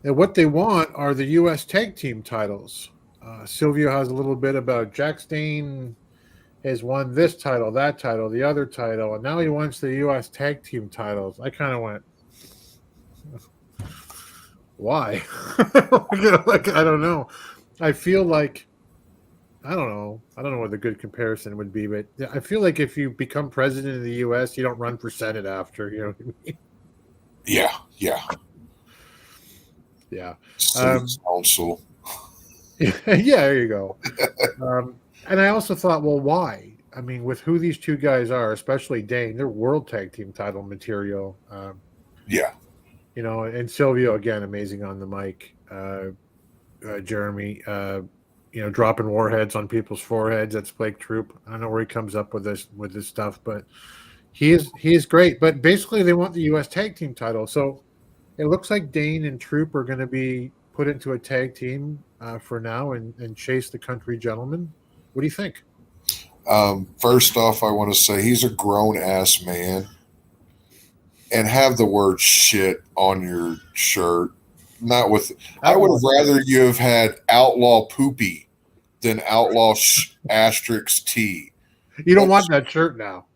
And what they want are the U.S. Tag Team titles. Silvio has a little bit about Jack Stain has won this title, that title, the other title, and now he wants the U.S. Tag Team titles. I kind of went, why? I don't know. I feel like, I don't know what the good comparison would be, but I feel like if you become president of the U.S., you don't run for Senate after, you know what I mean? Yeah. Council. Yeah, there you go. And I also thought, well, why? I mean, with who these two guys are, especially Dane, they're world tag team title material. And Silvio, again, amazing on the mic. Jeremy, dropping warheads on people's foreheads. That's Blake Troop. I don't know where he comes up with this stuff, but he is great. But basically, they want the U.S. tag team title. So it looks like Dane and Troop are going to be put into a tag team for now and chase the Country Gentlemen. What do you think? First off, I want to say he's a grown-ass man. And have the word shit on your shirt. Not with. I would have rather you have had outlaw poopy than outlaw asterisk T. You don't want that shirt now.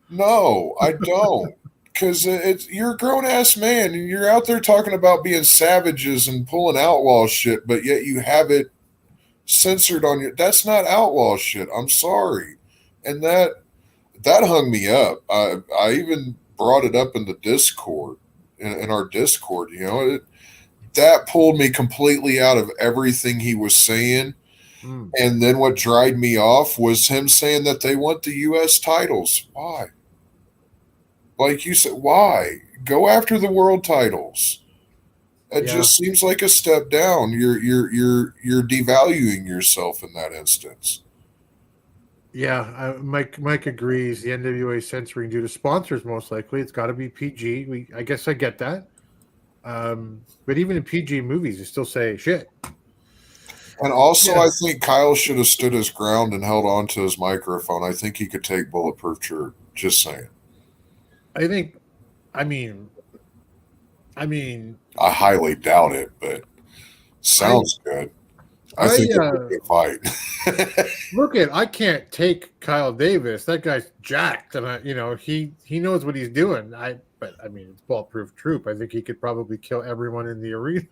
No, I don't. Because you're a grown ass man and you're out there talking about being savages and pulling outlaw shit, but yet you have it censored on your. That's not outlaw shit. I'm sorry, and that hung me up. I even brought it up in the Discord, in our Discord. That pulled me completely out of everything he was saying. And then what dried me off was him saying that they want the U.S. titles. Why? Like you said, why? Go after the world titles. It Yeah. just seems like a step down. You're devaluing yourself in that instance. Yeah, Mike agrees. The NWA censoring due to sponsors, most likely. It's got to be PG. I guess I get that. But even in PG movies, you still say shit. And also, I think Kyle should have stood his ground and held on to his microphone. I think he could take Bulletproof Shirt. Just saying. I mean, I highly doubt it, but sounds good. I think it would be a fight. Look I can't take Kyle Davis. That guy's jacked, and he knows what he's doing. But it's Bulletproof Troop. I think he could probably kill everyone in the arena.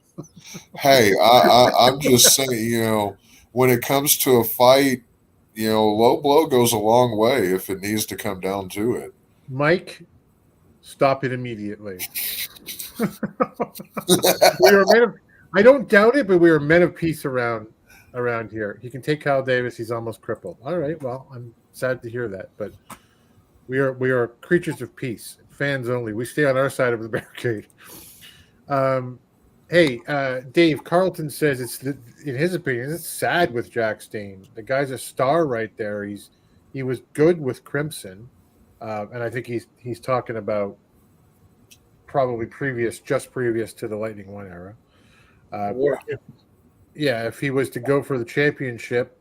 Hey, I'm just saying, when it comes to a fight, low blow goes a long way if it needs to come down to it. Mike, stop it immediately. I don't doubt it, but we are men of peace around here. He can take Kyle Davis. He's almost crippled. All right. Well, I'm sad to hear that, but we are creatures of peace, fans only. We stay on our side of the barricade. Hey, Dave Carlton says in his opinion, it's sad with Jack Stain. The guy's a star right there. He was good with Crimson, and I think he's talking about probably previous to the Lightning One era. If he was to go for the championship,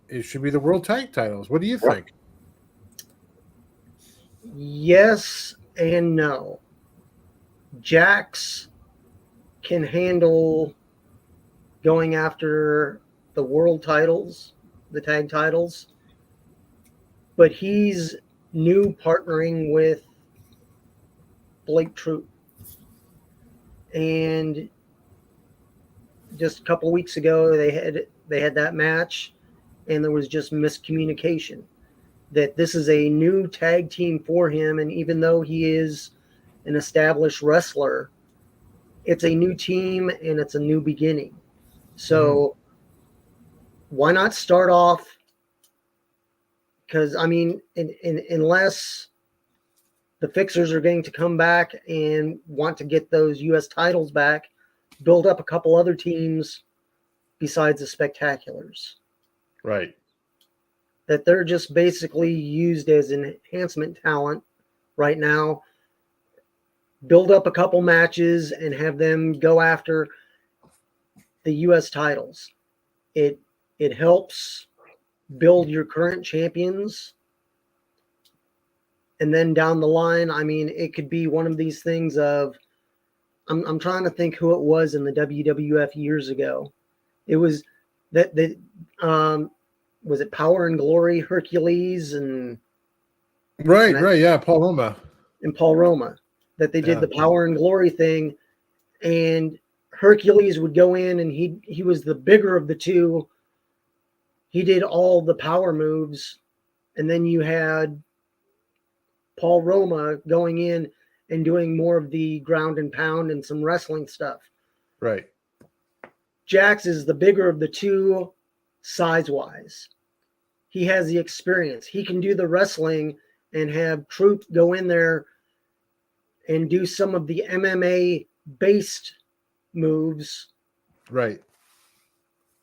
it should be the World Tag Titles. What do you think? Yes and no. Jax can handle going after the world titles, the tag titles, but he's new partnering with Blake Troop. And just a couple weeks ago, they had that match, and there was just miscommunication that this is a new tag team for him, and even though he is an established wrestler, it's a new team and it's a new beginning. So why not start off? Because unless the Fixers are going to come back and want to get those U.S. titles back, build up a couple other teams besides the Spectaculars. Right. That they're just basically used as enhancement talent right now. Build up a couple matches and have them go after the U.S. titles. It helps build your current champions. And then down the line, it could be one of these things of, I'm trying to think who it was in the WWF years ago. It was was it Power and Glory, Hercules, and right, yeah, Paul Roma that they did the Power and Glory thing, and Hercules would go in and he was the bigger of the two. He did all the power moves, and then you had Paul Roma going in and doing more of the ground and pound and some wrestling stuff. Right. Jax is the bigger of the two size-wise. He has the experience. He can do the wrestling and have Troop go in there and do some of the MMA-based moves. Right.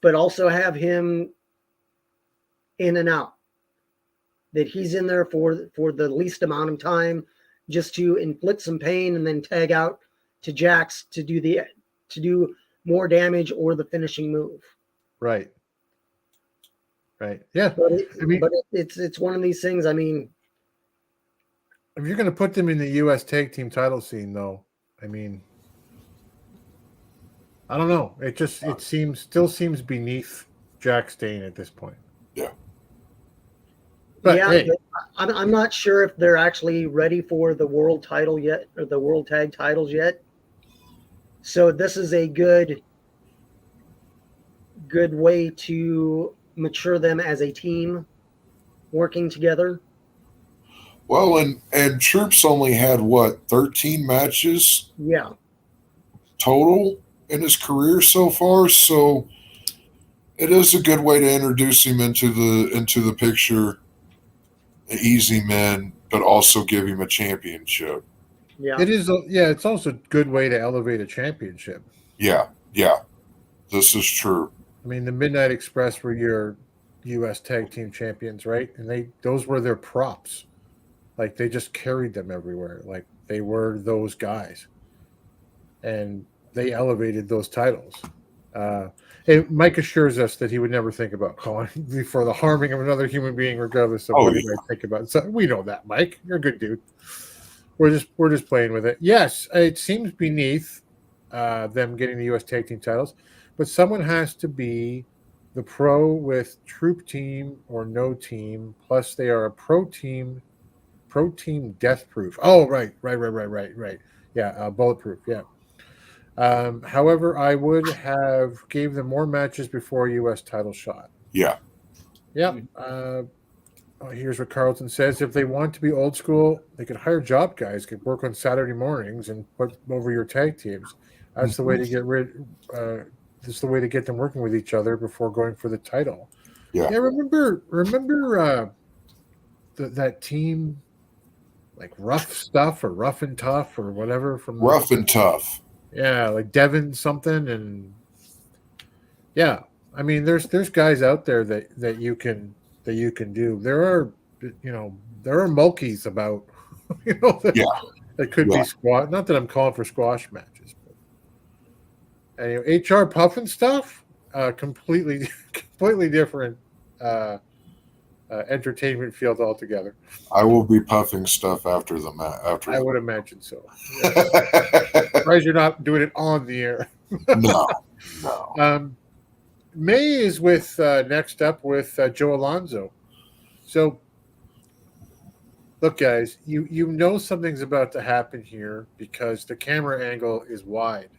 But also have him in and out. That he's in there for the least amount of time, just to inflict some pain and then tag out to Jax to do more damage or the finishing move. Right. Yeah. But it's one of these things. If you're going to put them in the U.S. tag team title scene, though, I don't know. It still seems beneath Jack Stain at this point. Yeah. But, yeah, hey. I'm not sure if they're actually ready for the world title yet, or the world tag titles yet. So this is a good way to mature them as a team working together. Well, and Troop's only had 13 matches? Yeah. Total in his career so far, so it is a good way to introduce him into the picture. The Easy Men, but also give him a championship. Yeah. It is. It's also a good way to elevate a championship. Yeah. This is true. I mean, the Midnight Express were your U.S. Tag Team Champions, right? And those were their props. Like, they just carried them everywhere. Like, they were those guys. And they elevated those titles. And Mike assures us that he would never think about calling for the harming of another human being, regardless of what he might think about it. So we know that, Mike. You're a good dude. We're just playing with it. Yes, it seems beneath them getting the U.S. Tag Team titles, but someone has to be the pro with troop team or no team. Plus, they are a pro team death proof. Oh, right. Yeah, bulletproof. Yeah. However, I would have gave them more matches before a U.S. title shot. Yeah. Yeah. Here's what Carlton says. If they want to be old school, they could hire job guys, could work on Saturday mornings and put over your tag teams. That's the way to get rid. This is the way to get them working with each other before going for the title. Yeah. Remember that team, like Rough Stuff or Rough and Tough or whatever from Rough and Tough. Yeah, like Devin something, and yeah, I mean, there's guys out there that you can do. There are mulkeys about, that could be squash. Not that I'm calling for squash matches, but anyway, HR Puffin stuff, completely different entertainment field altogether. I will be puffing stuff after the match. I would imagine so. Surprised you're not doing it on the air. No. May is with next up with Joe Alonzo. So, look, guys, you know something's about to happen here because the camera angle is wide,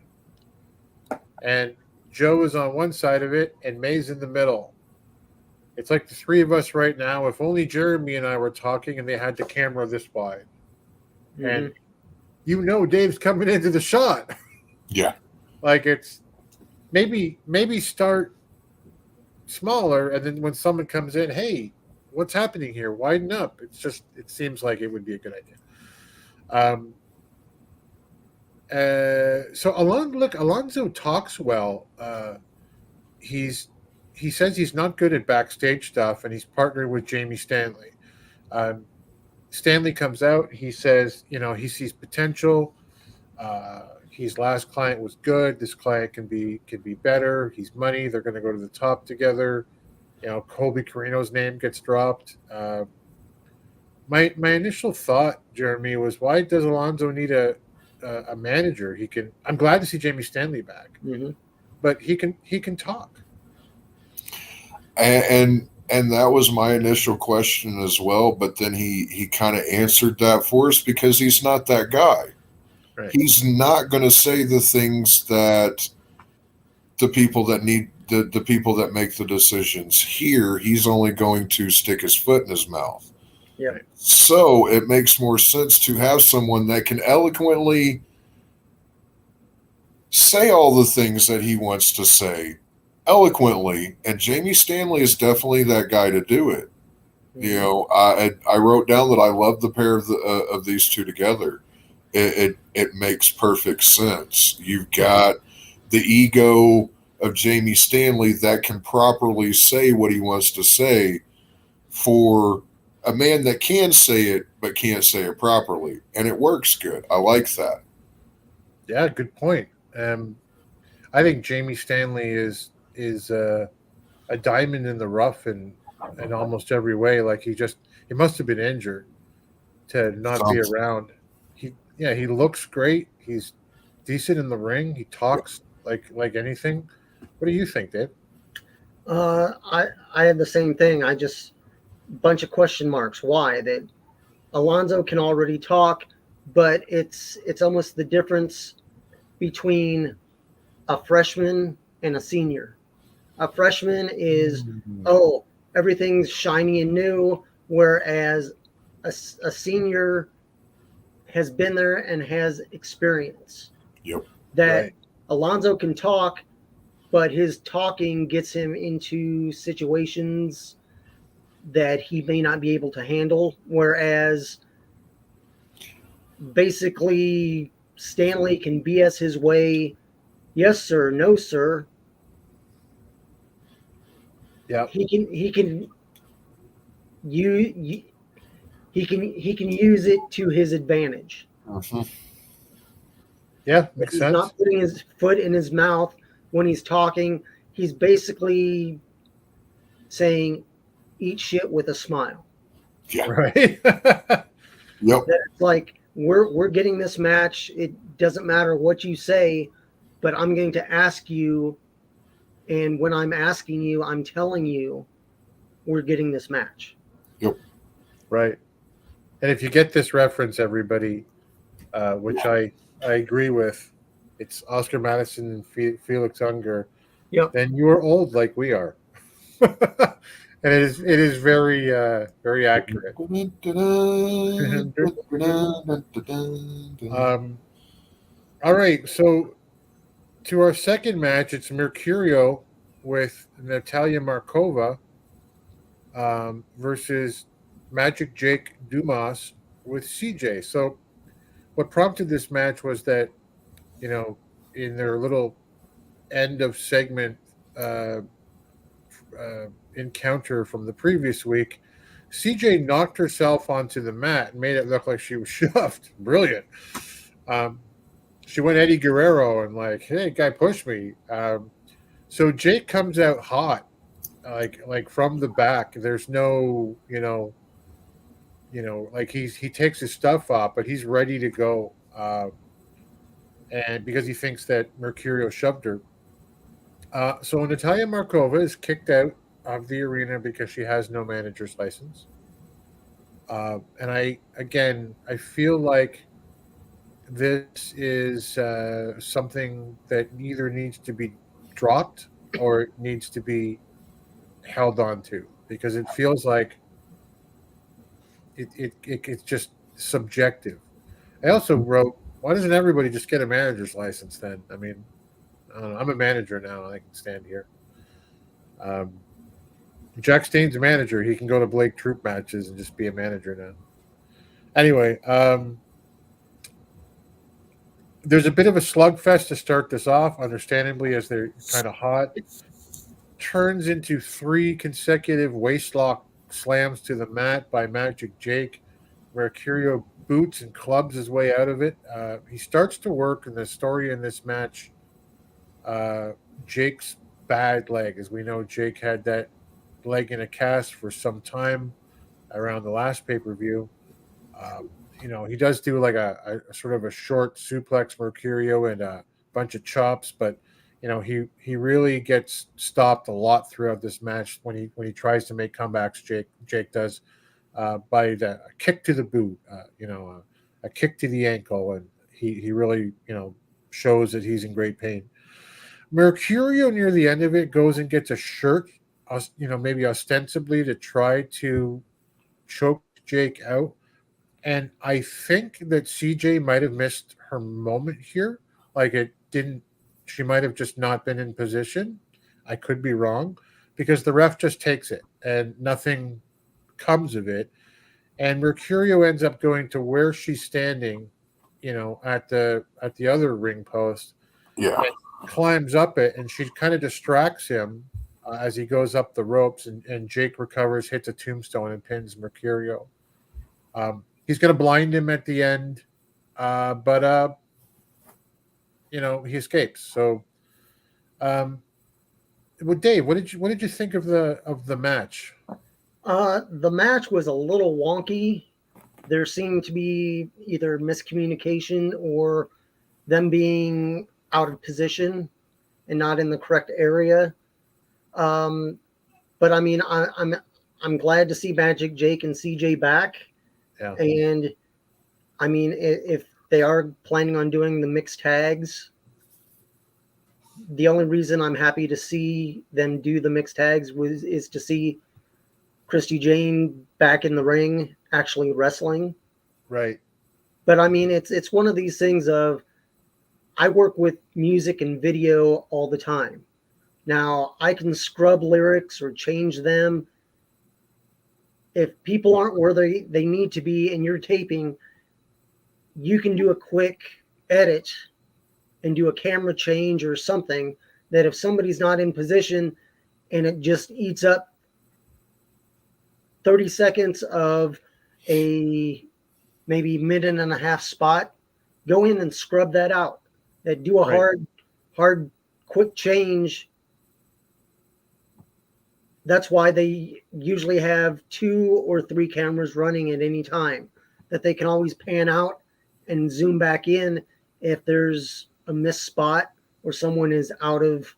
and Joe is on one side of it, and May's in the middle. It's like the three of us right now. If only Jeremy and I were talking and they had the camera this wide. Mm-hmm. And Dave's coming into the shot. Yeah. Like it's maybe start smaller, and then when someone comes in, hey, what's happening here? Widen up. It seems like it would be a good idea. So Alonzo talks well. He says he's not good at backstage stuff, and he's partnered with Jamie Stanley. Stanley comes out. He says, he sees potential. His last client was good. This client can be better. He's money. They're going to go to the top together. Colby Carino's name gets dropped. My initial thought, Jeremy, was why does Alonzo need a manager? I'm glad to see Jamie Stanley back, but he can talk. And that was my initial question as well, but then he kind of answered that for us because he's not that guy. Right. He's not going to say the things that the people that need the people that make the decisions here. He's only going to stick his foot in his mouth. Yeah. So it makes more sense to have someone that can eloquently say all the things that he wants to say eloquently, and Jamie Stanley is definitely that guy to do it. I wrote down that I love the pair of these two together. It makes perfect sense. You've got the ego of Jamie Stanley that can properly say what he wants to say for a man that can say it but can't say it properly, and it works good. I like that. Yeah, good point. I think Jamie Stanley is a diamond in the rough in almost every way. Like he must have been injured to not be around. He looks great. He's decent in the ring. He talks like anything. What do you think, Dave? I had the same thing. I just bunch of question marks. Why? That Alonzo can already talk, but it's almost the difference between a freshman and a senior. A freshman is, everything's shiny and new, whereas a senior has been there and has experience. Yep. That Alonzo can talk, but his talking gets him into situations that he may not be able to handle, whereas basically Stanley can BS his way. Yes, sir. No, sir. Yeah. He can you he can use it to his advantage. Yeah, But makes he's sense. not putting his foot in his mouth when he's talking. He's basically saying, "Eat shit with a smile." Yeah. Right. Yep. It's like we're getting this match. It doesn't matter what you say, but I'm going to ask you, and when I'm asking you, I'm telling you we're getting this match. Yep. Right. And if you get this reference, everybody, which I agree with, it's Oscar Madison and Felix Unger. Yep. Then you are old like we are. And it is very very accurate. All right, so to our second match, it's Mercurio with Natalia Markova versus Magic Jake Dumas with CJ. So what prompted this match was that, in their little end of segment encounter from the previous week, CJ knocked herself onto the mat and made it look like she was shoved. Brilliant. She went Eddie Guerrero and like, hey, guy, push me. So Jake comes out hot, like from the back. There's no, like he takes his stuff off, but he's ready to go. And because he thinks that Mercurio shoved her. So Natalia Markova is kicked out of the arena because she has no manager's license. And I feel like this is something that either needs to be dropped or it needs to be held on to, because it feels like it's just subjective. I also wrote, why doesn't everybody just get a manager's license then? I mean, I don't know, I'm a manager now. I can stand here. Jack Staine's a manager. He can go to Blake Troop matches and just be a manager now. Anyway, there's a bit of a slugfest to start this off, understandably, as they're kind of hot. Turns into 3 consecutive waistlock slams to the mat by Magic Jake. Mercurio boots and clubs his way out of it. He starts to work in the story in this match. Jake's bad leg. As we know, Jake had that leg in a cast for some time around the last pay-per-view. He does do like a sort of a short suplex Mercurio and a bunch of chops, but he really gets stopped a lot throughout this match when he tries to make comebacks. Jake does by a kick to the boot, a kick to the ankle, and he really shows that he's in great pain. Mercurio near the end of it goes and gets a shirt, maybe ostensibly to try to choke Jake out. And I think that CJ might have missed her moment here. Like she might have just not been in position. I could be wrong, because the ref just takes it and nothing comes of it. And Mercurio ends up going to where she's standing, at the other ring post. Yeah. Climbs up it, and she kind of distracts him as he goes up the ropes, and Jake recovers, hits a tombstone, and pins Mercurio. He's going to blind him at the end, but he escapes. So, Dave, what did you think of the match? The match was a little wonky. There seemed to be either miscommunication or them being out of position and not in the correct area. But I mean, I'm glad to see Magic Jake and CJ back. Yeah. And I mean, if they are planning on doing the mixed tags, the only reason I'm happy to see them do the mixed tags is to see Christy Jane back in the ring actually wrestling. Right. But I mean, it's one of these things of, I work with music and video all the time. Now, I can scrub lyrics or change them. If people aren't where they need to be and you're taping, you can do a quick edit and do a camera change or something that if somebody's not in position and it just eats up 30 seconds of a maybe minute and a half spot, go in and scrub that out. That do a hard, quick change. That's why they usually have 2 or 3 cameras running at any time, that they can always pan out and zoom back in if there's a missed spot or someone is out of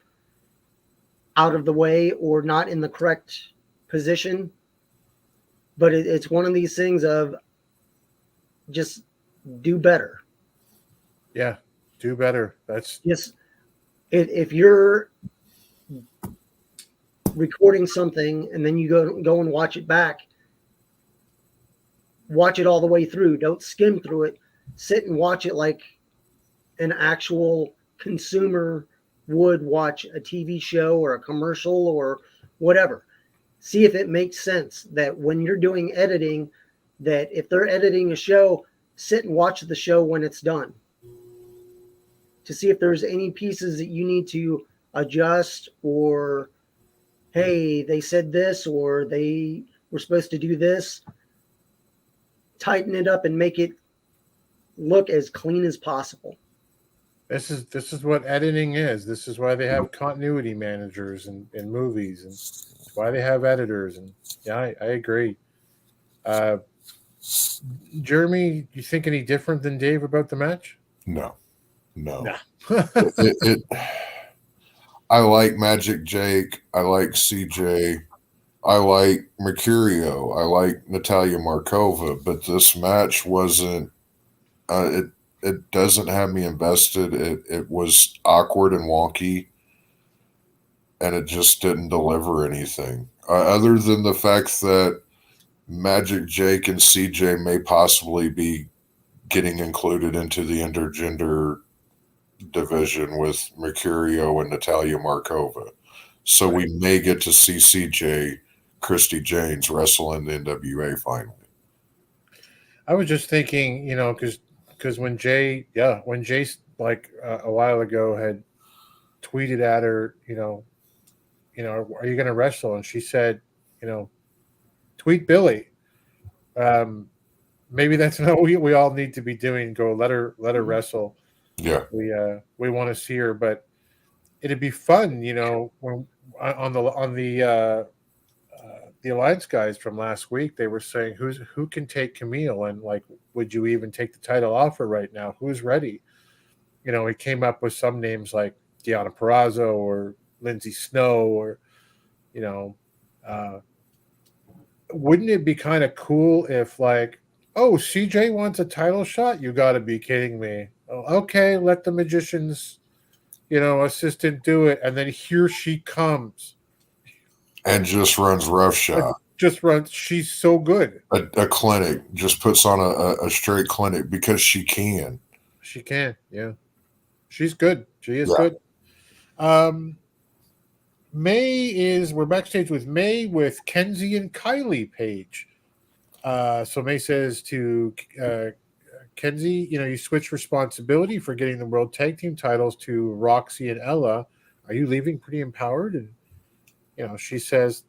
the way or not in the correct position. But it's one of these things of just do better. Yeah, do better. That's just if you're recording something and then you go and watch it back, watch it all the way through. Don't skim through it. Sit and watch it like an actual consumer would watch a TV show or a commercial or whatever. See if it makes sense that when you're doing editing, that if they're editing a show, sit and watch the show when it's done to see if there's any pieces that you need to adjust, or hey, they said this or they were supposed to do this. Tighten it up and make it look as clean as possible. This is what editing is. This is why they have continuity managers in movies, and it's why they have editors. And yeah, I agree. Jeremy, you think any different than Dave about the match? No. I like Magic Jake. I like CJ. I like Mercurio. I like Natalia Markova. But this match wasn't. It doesn't have me invested. It was awkward and wonky, and it just didn't deliver anything other than the fact that Magic Jake and CJ may possibly be getting included into the intergender division with Mercurio and Natalia Markova. So we may get to see CJ Christy James wrestle in the NWA finally. I was just thinking, because when Jay like a while ago had tweeted at her, are you going to wrestle? And she said, tweet Billy. Maybe that's what we all need to be doing. Go let her wrestle. Yeah, we want to see her, but it'd be fun, when on the Alliance guys from last week, they were saying who can take Camille, and like, would you even take the title offer right now? Who's ready? He came up with some names like Deonna Purrazzo or Lindsay Snow, or wouldn't it be kind of cool if like, oh, CJ wants a title shot? You got to be kidding me. Oh, okay, let the magician's, assistant do it. And then here she comes. And just runs roughshod. She's so good. A clinic, just puts on a straight clinic because she can. She can, yeah. She's good. She is good. We're backstage with May with Kenzie and Kylie Page. So May says to Kenzie, you switch responsibility for getting the world tag team titles to Roxy and Ella. Are you leaving Pretty Empowered? And she says,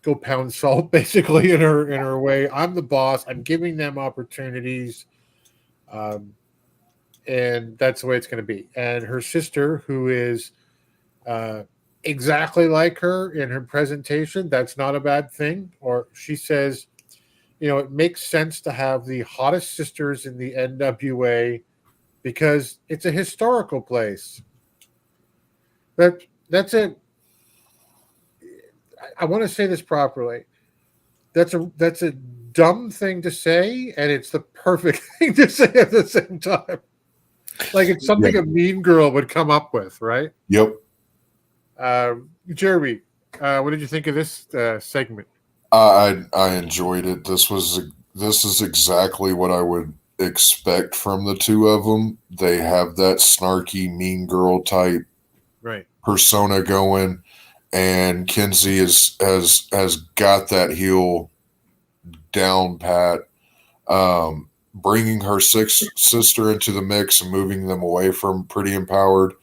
go pound salt, basically in her way. I'm the boss. I'm giving them opportunities, and that's the way it's going to be. And her sister, who is exactly like her in her presentation, that's not a bad thing. Or she says, it makes sense to have the hottest sisters in the NWA because it's a historical place. That's a. I want to say this properly. That's a dumb thing to say, and it's the perfect thing to say at the same time. Like it's something a mean girl would come up with, right? Yep. Jeremy, what did you think of this segment? I enjoyed it. This is exactly what I would expect from the two of them. They have that snarky, mean girl type persona going, and Kenzie has got that heel down pat. bringing her sister into the mix and moving them away from Pretty Empowered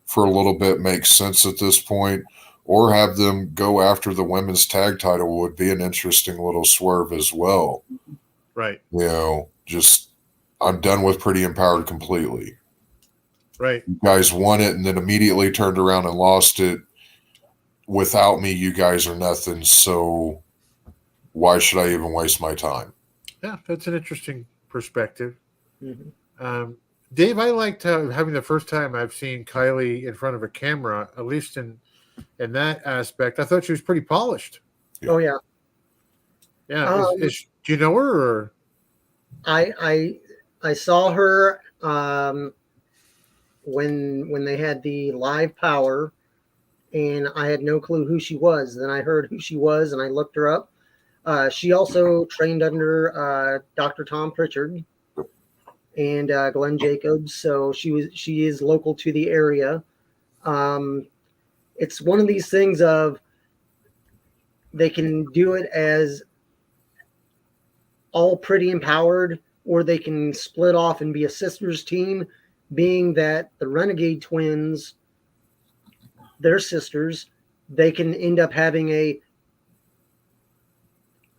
for a little bit makes sense at this point, or have them go after the women's tag title would be an interesting little swerve as well. Right. You know, just I'm done with Pretty Empowered completely. Right. You guys won it and then immediately turned around and lost it. Without me, you guys are nothing. So why should I even waste my time? Yeah, that's an interesting perspective. Mm-hmm. Dave, I liked having the first time I've seen Kylie in front of a camera, at least in that aspect. I thought she was pretty polished. Yeah. Oh yeah. Yeah. Do you know her? Or? I saw her when they had the live power, and I had no clue who she was. Then I heard who she was, and I looked her up. She also trained under Dr. Tom Pritchard and Glenn Jacobs, so she is local to the area. It's one of these things of they can do it as all Pretty Empowered, or they can split off and be a sisters team, being that the Renegade Twins, their sisters, they can end up having a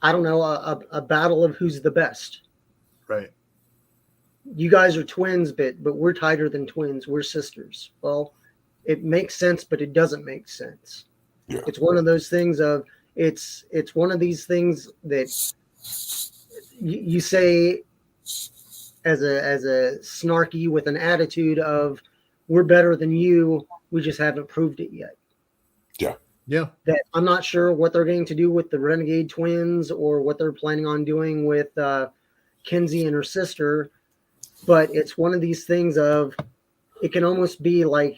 battle of who's the best. Right. You guys are twins, but we're tighter than twins. We're sisters. Well, it makes sense, but it doesn't make sense. Yeah. It's one of those things of it's one of these things that you say as a snarky with an attitude of we're better than you. We just haven't proved it yet. Yeah. Yeah. That I'm not sure what they're going to do with the Renegade Twins or what they're planning on doing with Kenzie and her sister. But it's one of these things of it can almost be like,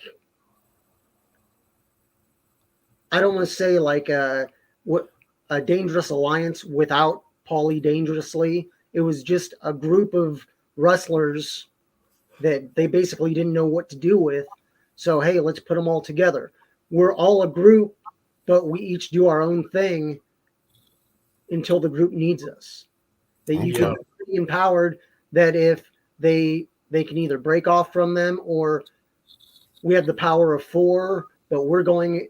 I don't want to say like a Dangerous Alliance without Paulie Dangerously. It was just a group of wrestlers that they basically didn't know what to do with. So, hey, let's put them all together. We're all a group, but we each do our own thing until the group needs us. That you can be empowered that if they can either break off from them, or we have the power of 4, but we're going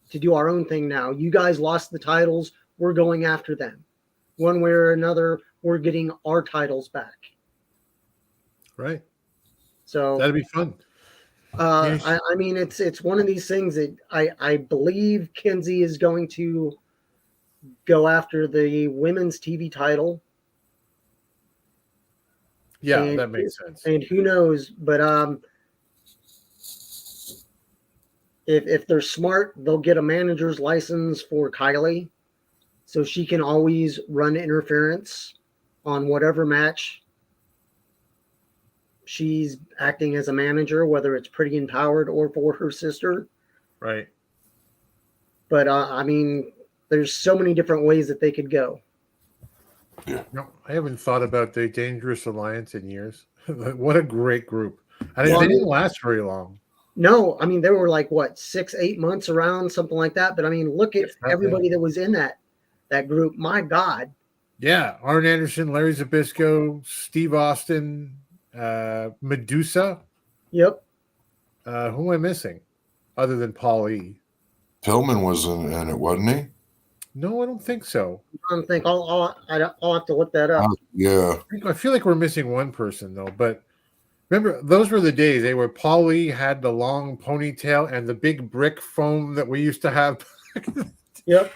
to do our own thing now. You guys lost the titles. We're going after them. One way or another, we're getting our titles back. Right. So that'd be fun. I mean, it's one of these things that I believe Kenzie is going to go after the women's TV title. Yeah, and, that makes sense. And who knows, but if they're smart, they'll get a manager's license for Kylie, so she can always run interference on whatever match she's acting as a manager, whether it's Pretty Empowered or for her sister. Right. But I mean, there's so many different ways that they could go. Yeah. No, I haven't thought about the Dangerous Alliance in years. What a great group. They didn't last very long. No, I mean, they were like, what, 6-8 months around, something like that. But I mean, look at everybody that was in that group. My God. Yeah. Arn Anderson, Larry Zbyszko, Steve Austin, Medusa. Yep. Who am I missing other than Paul E? Pillman was in it, wasn't he? No, I don't think so. I don't think I'll have to look that up. Yeah. I feel like we're missing one person though, but remember those were the days they Paul E had the long ponytail and the big brick foam that we used to have. Yep.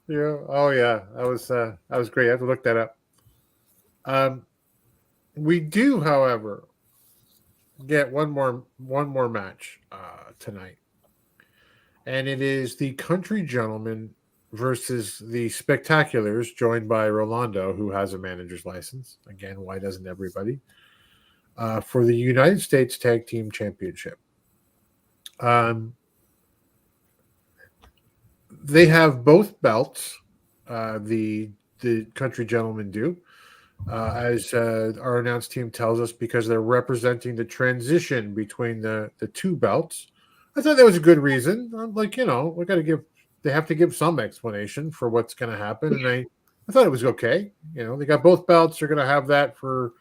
Yeah. Oh yeah. That was great. I have to look that up. We do, however, get one more match tonight. And it is the Country Gentlemen versus the Spectaculars, joined by Rolando, who has a manager's license. Again, why doesn't everybody? For the United States Tag Team Championship. They have both belts. The Country Gentlemen do. As our announced team tells us, because they're representing the transition between the two belts. I thought that was a good reason. I'm like, they have to give some explanation for what's going to happen. And I thought it was okay. They got both belts. They're going to have that for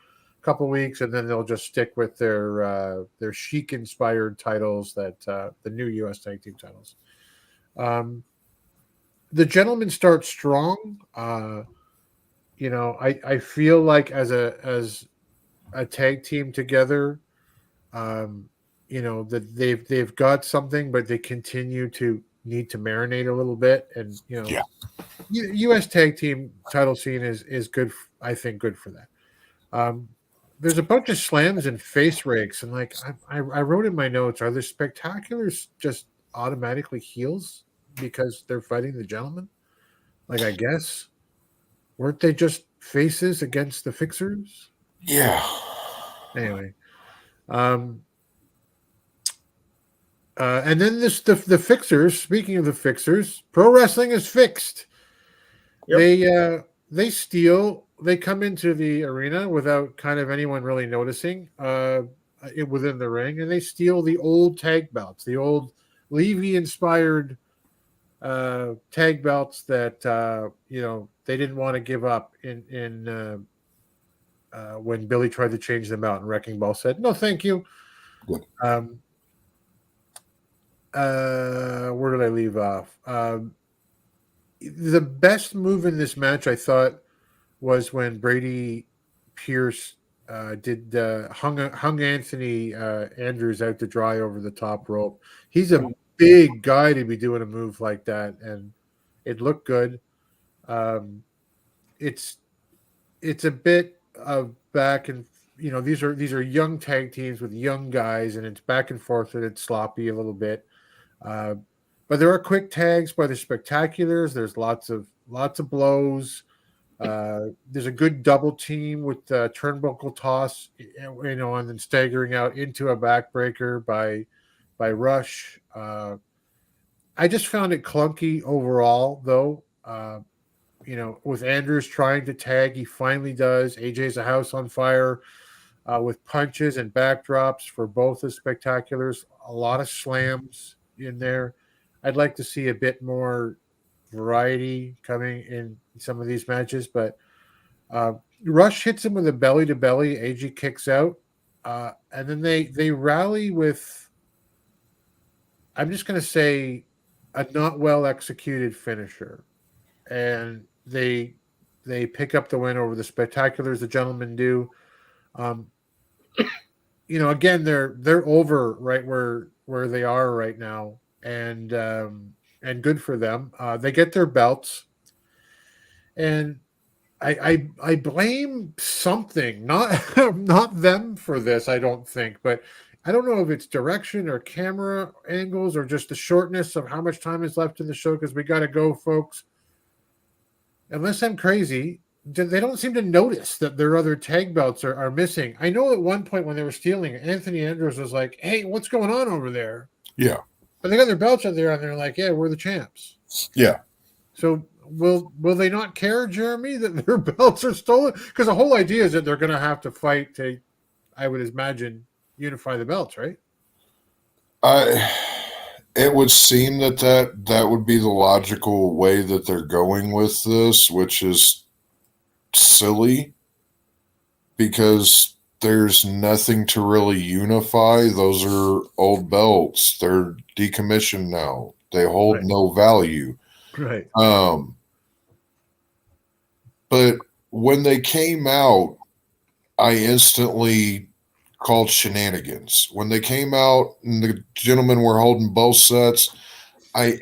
couple weeks, and then they'll just stick with their Sheik inspired titles, that the new U.S. Tag Team titles. The gentlemen start strong. I feel like as a tag team together, that they've got something, but they continue to need to marinate a little bit. And U.S. tag team title scene is good. I think good for that. There's a bunch of slams and face rakes, and like I wrote in my notes, are the Spectaculars just automatically heels because they're fighting the gentlemen? Like, I guess, weren't they just faces against the Fixers? Yeah. Anyway, and then the Fixers. Speaking of the Fixers, pro wrestling is fixed. Yep. They steal. They come into the arena without kind of anyone really noticing within the ring, and they steal the old tag belts, the old Levy-inspired tag belts that they didn't want to give up in when Billy tried to change them out, and Wrecking Ball said, "No, thank you." Where did I leave off? The best move in this match, I thought, was when Brady Pierce hung Anthony Andrews out to dry over the top rope. He's a big guy to be doing a move like that, and it looked good. It's a bit of back and these are young tag teams with young guys, and it's back and forth, and it's sloppy a little bit. But there are quick tags by the Spectaculars. There's lots of blows. There's a good double team with turnbuckle toss, and then staggering out into a backbreaker by Rush. I just found it clunky overall, though. With Andrews trying to tag, he finally does. AJ's a house on fire with punches and backdrops for both the Spectaculars. A lot of slams in there. I'd like to see a bit more variety coming in some of these matches, but Rush hits him with a belly to belly. AJ kicks out, and then they rally with, I'm just going to say, a not well executed finisher, and they pick up the win over the Spectaculars. The gentlemen do. Again, they're over right where they are right now, and good for them. They get their belts, and I blame something, not them for this. I don't think, but I don't know if it's direction or camera angles or just the shortness of how much time is left in the show, because we got to go, folks. Unless I'm crazy, they don't seem to notice that their other tag belts are missing. I know at one point when they were stealing, Anthony Andrews was like, "Hey, what's going on over there?" Yeah. But they got their belts out there, and they're like, "Yeah, we're the champs." Yeah. So will they not care, Jeremy, that their belts are stolen? Because the whole idea is that they're going to have to fight to, I would imagine, unify the belts, right? It would seem that would be the logical way that they're going with this, which is silly because there's nothing to really unify. Those are old belts. They're decommissioned now. They hold no value. Right. But when they came out, I instantly called shenanigans. When they came out and the gentlemen were holding both sets, I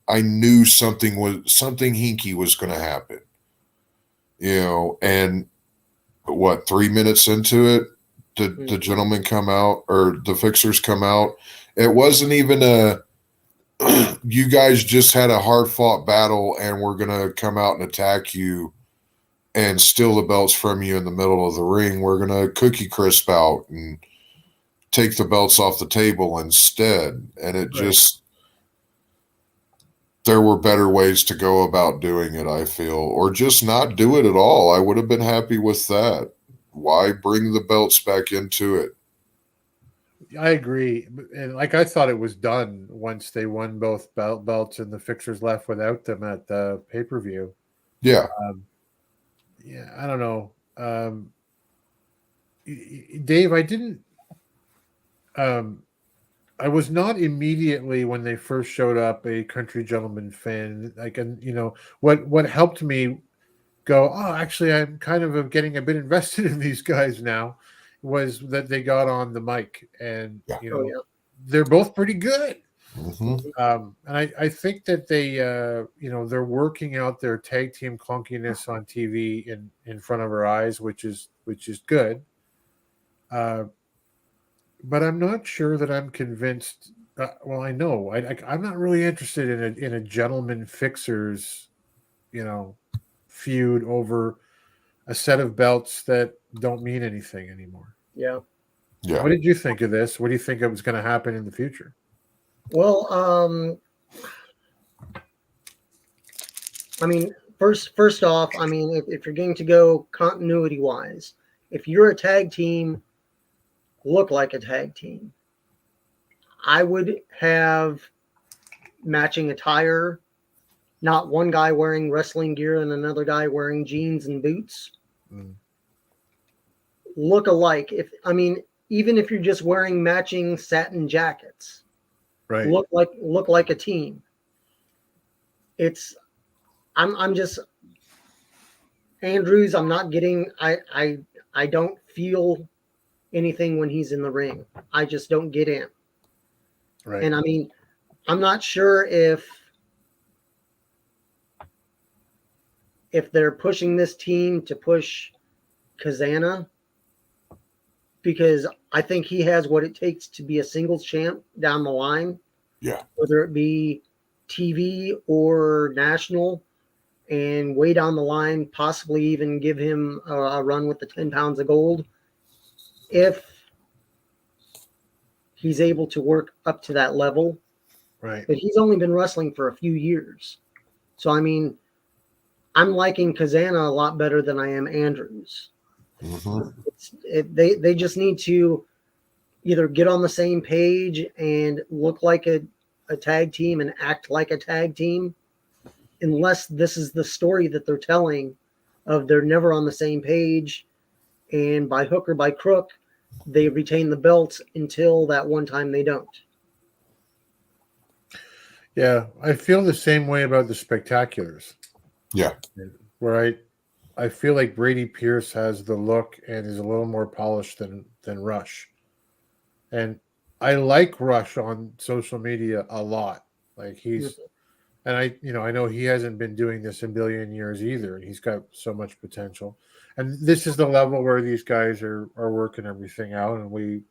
knew something hinky was going to happen. And 3 minutes into it, the gentlemen come out, or the Fixers come out. It wasn't even you guys just had a hard fought battle and we're going to come out and attack you and steal the belts from you in the middle of the ring. We're going to cookie crisp out and take the belts off the table instead. And it there were better ways to go about doing it, I feel, or just not do it at all. I would have been happy with that. Why bring the belts back into it? I agree. And I thought it was done once they won both belts and the Fixers left without them at the pay-per-view. Yeah. I don't know. Dave, I didn't. I was not immediately when they first showed up a Country Gentleman fan. Like, and what helped me go, oh, actually, I'm kind of getting a bit invested in these guys now, was that they got on the mic, and they're both pretty good. And I think that they, they're working out their tag team clunkiness on TV in front of our eyes, which is good. But I'm not sure that I'm convinced. Well, I know I'm not really interested in a gentleman fixers, feud over a set of belts that don't mean anything anymore. Yeah. What did you think of this? What do you think was going to happen in the future? Well, I mean, first off, I mean, if you're going to go continuity wise, if you're a tag team, look like a tag team. I would have matching attire, not one guy wearing wrestling gear and another guy wearing jeans and boots. Look alike. Even if you're just wearing matching satin jackets, right? Look like a team. I'm just Andrews. I'm not getting. I don't feel anything when he's in the ring. I just don't get in. Right. And I mean, I'm not sure if they're pushing this team to push Cazana, because I think he has what it takes to be a singles champ down the line. Yeah. Whether it be TV or national, and way down the line, possibly even give him a run with the 10 pounds of gold, if he's able to work up to that level. Right. But he's only been wrestling for a few years. So, I mean, I'm liking Cazana a lot better than I am Andrews. They just need to either get on the same page and look like a tag team and act like a tag team, unless this is the story that they're telling of they're never on the same page, and by hook or by crook, they retain the belts until that one time they don't. Yeah, I feel the same way about the Spectaculars. Yeah. Where I feel like Brady Pierce has the look and is a little more polished than Rush. And I like Rush on social media a lot. Like and I know he hasn't been doing this a billion years either, and he's got so much potential. And this is the level where these guys are working everything out, and we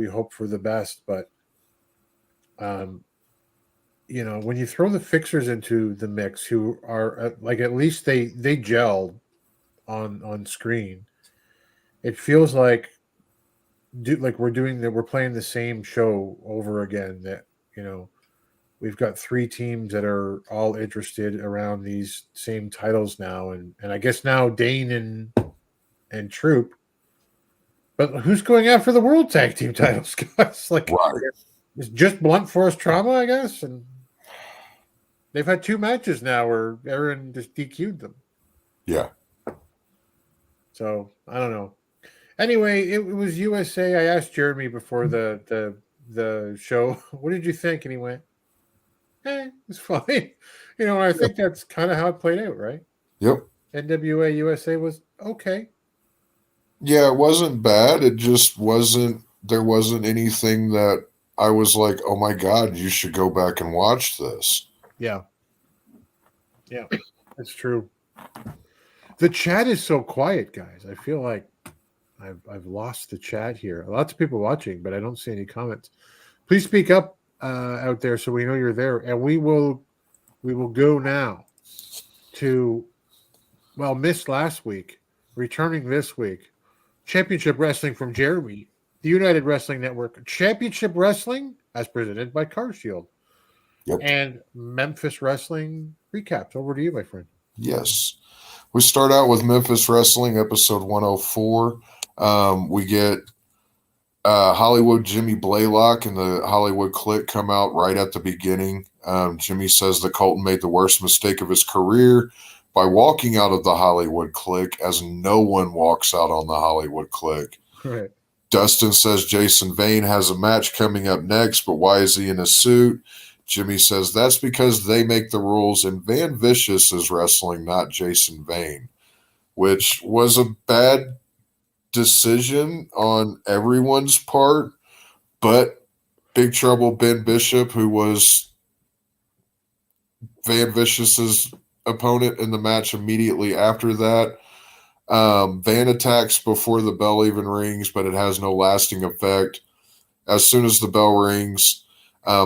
hope for the best. But when you throw the fixers into the mix, who are like, at least they gelled on screen, it feels like we're playing the same show over again. That we've got three teams that are all interested around these same titles now, and I guess now Dane and Troop. But who's going after the World Tag Team titles, guys? Like, it's just Blunt Force Trauma, I guess, and they've had two matches now where Aaron just DQ'd them. Yeah. So I don't know. Anyway, it was USA. I asked Jeremy before the show, what did you think? And he went, it's fine. I think that's kind of how it played out, right? Yep. NWA USA was okay. Yeah, it wasn't bad. It just wasn't. There wasn't anything that I was like, oh my God, you should go back and watch this. Yeah. Yeah, that's true. The chat is so quiet, guys. I feel like I've lost the chat here. Lots of people watching, but I don't see any comments. Please speak up out there so we know you're there. And we will go now to, missed last week, returning this week, Championship Wrestling from Jeremy, the United Wrestling Network. Championship Wrestling, as presented by CarShield. Yep. And Memphis Wrestling recaps. Over to you, my friend. Yes. We start out with Memphis Wrestling, episode 104. We get Hollywood Jimmy Blaylock and the Hollywood Clique come out right at the beginning. Jimmy says that Colton made the worst mistake of his career by walking out of the Hollywood Clique, as no one walks out on the Hollywood Clique. Right. Dustin says Jason Vane has a match coming up next, but why is he in a suit? Jimmy says that's because they make the rules, and Van Vicious is wrestling, not Jason Vane, which was a bad decision on everyone's part. But Big Trouble Ben Bishop, who was Van Vicious's opponent in the match immediately after that, Van attacks before the bell even rings, but it has no lasting effect. As soon as the bell rings,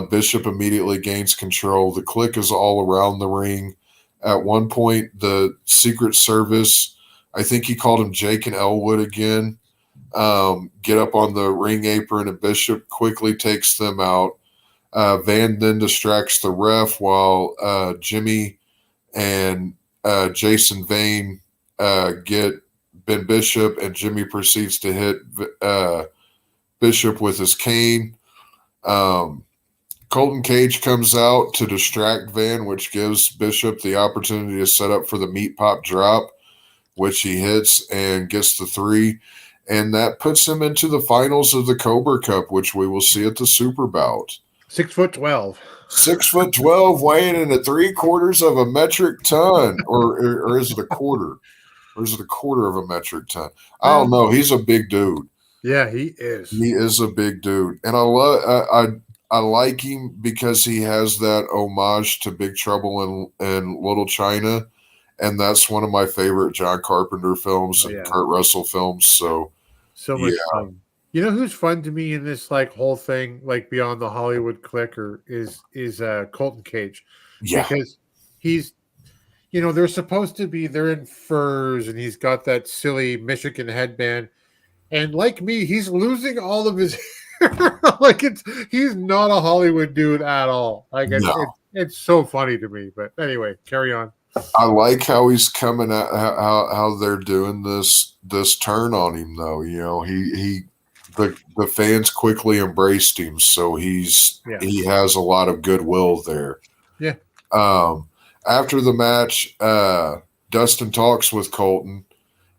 Bishop immediately gains control. The Clique is all around the ring. At one point, the Secret Service, I think he called him Jake and Elwood again, get up on the ring apron, and Bishop quickly takes them out. Van then distracts the ref while Jimmy and Jason Vane get Ben Bishop, and Jimmy proceeds to hit Bishop with his cane. Colton Cage comes out to distract Van, which gives Bishop the opportunity to set up for the meat pop drop, which he hits and gets the 3. And that puts him into the finals of the Cobra Cup, which we will see at the Super Bout. 6'12". 6'12", weighing in at 3/4 of a metric ton, or is it a quarter? Or is it a quarter of a metric ton? I don't know. He's a big dude. Yeah, he is. He is a big dude, and I like him because he has that homage to Big Trouble in Little China, and that's one of my favorite John Carpenter films and Kurt Russell films. So much fun. You know who's fun to me in this whole thing, beyond the Hollywood Clique, is Colton Cage. Yeah, because he's, they're supposed to be, they're in furs, and he's got that silly Michigan headband, and like me, he's losing all of his he's not a Hollywood dude at all. It's so funny to me. But anyway, carry on. I like how he's coming at how they're doing this turn on him, though. The fans quickly embraced him, so he has a lot of goodwill there. Yeah. After the match, Dustin talks with Colton,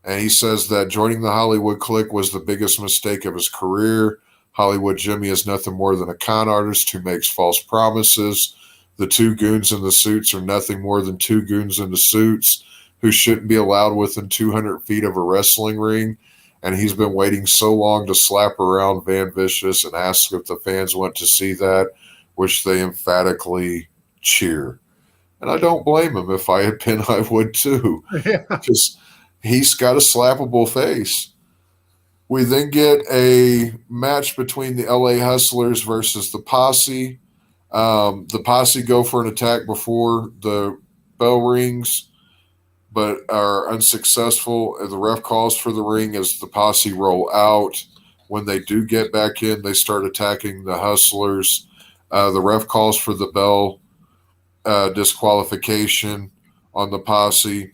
and he says that joining the Hollywood Clique was the biggest mistake of his career. Hollywood Jimmy is nothing more than a con artist who makes false promises. The 2 goons in the suits are nothing more than 2 goons in the suits who shouldn't be allowed within 200 feet of a wrestling ring. And he's been waiting so long to slap around Van Vicious and ask if the fans want to see that, which they emphatically cheer. And I don't blame him. If I had been, I would too. Because he's got a slappable face. We then get a match between the LA Hustlers versus the Posse. The Posse go for an attack before the bell rings, but are unsuccessful. The ref calls for the ring as the Posse roll out. When they do get back in, they start attacking the Hustlers. The ref calls for the bell disqualification on the Posse.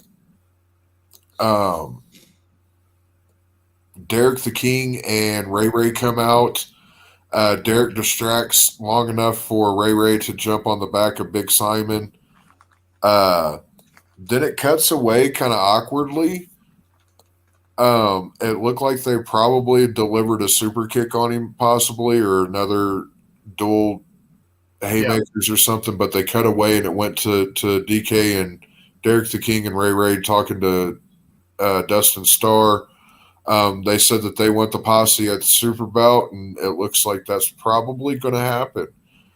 Derek the King and Ray Ray come out. Derek distracts long enough for Ray Ray to jump on the back of Big Simon. Then it cuts away kind of awkwardly. It looked like they probably delivered a super kick on him, possibly, or another dual haymakers or something, but they cut away and it went to DK and Derek the King and Ray Ray talking to Dustin Starr. They said that they want the Posse at the Super Bout, and it looks like that's probably going to happen.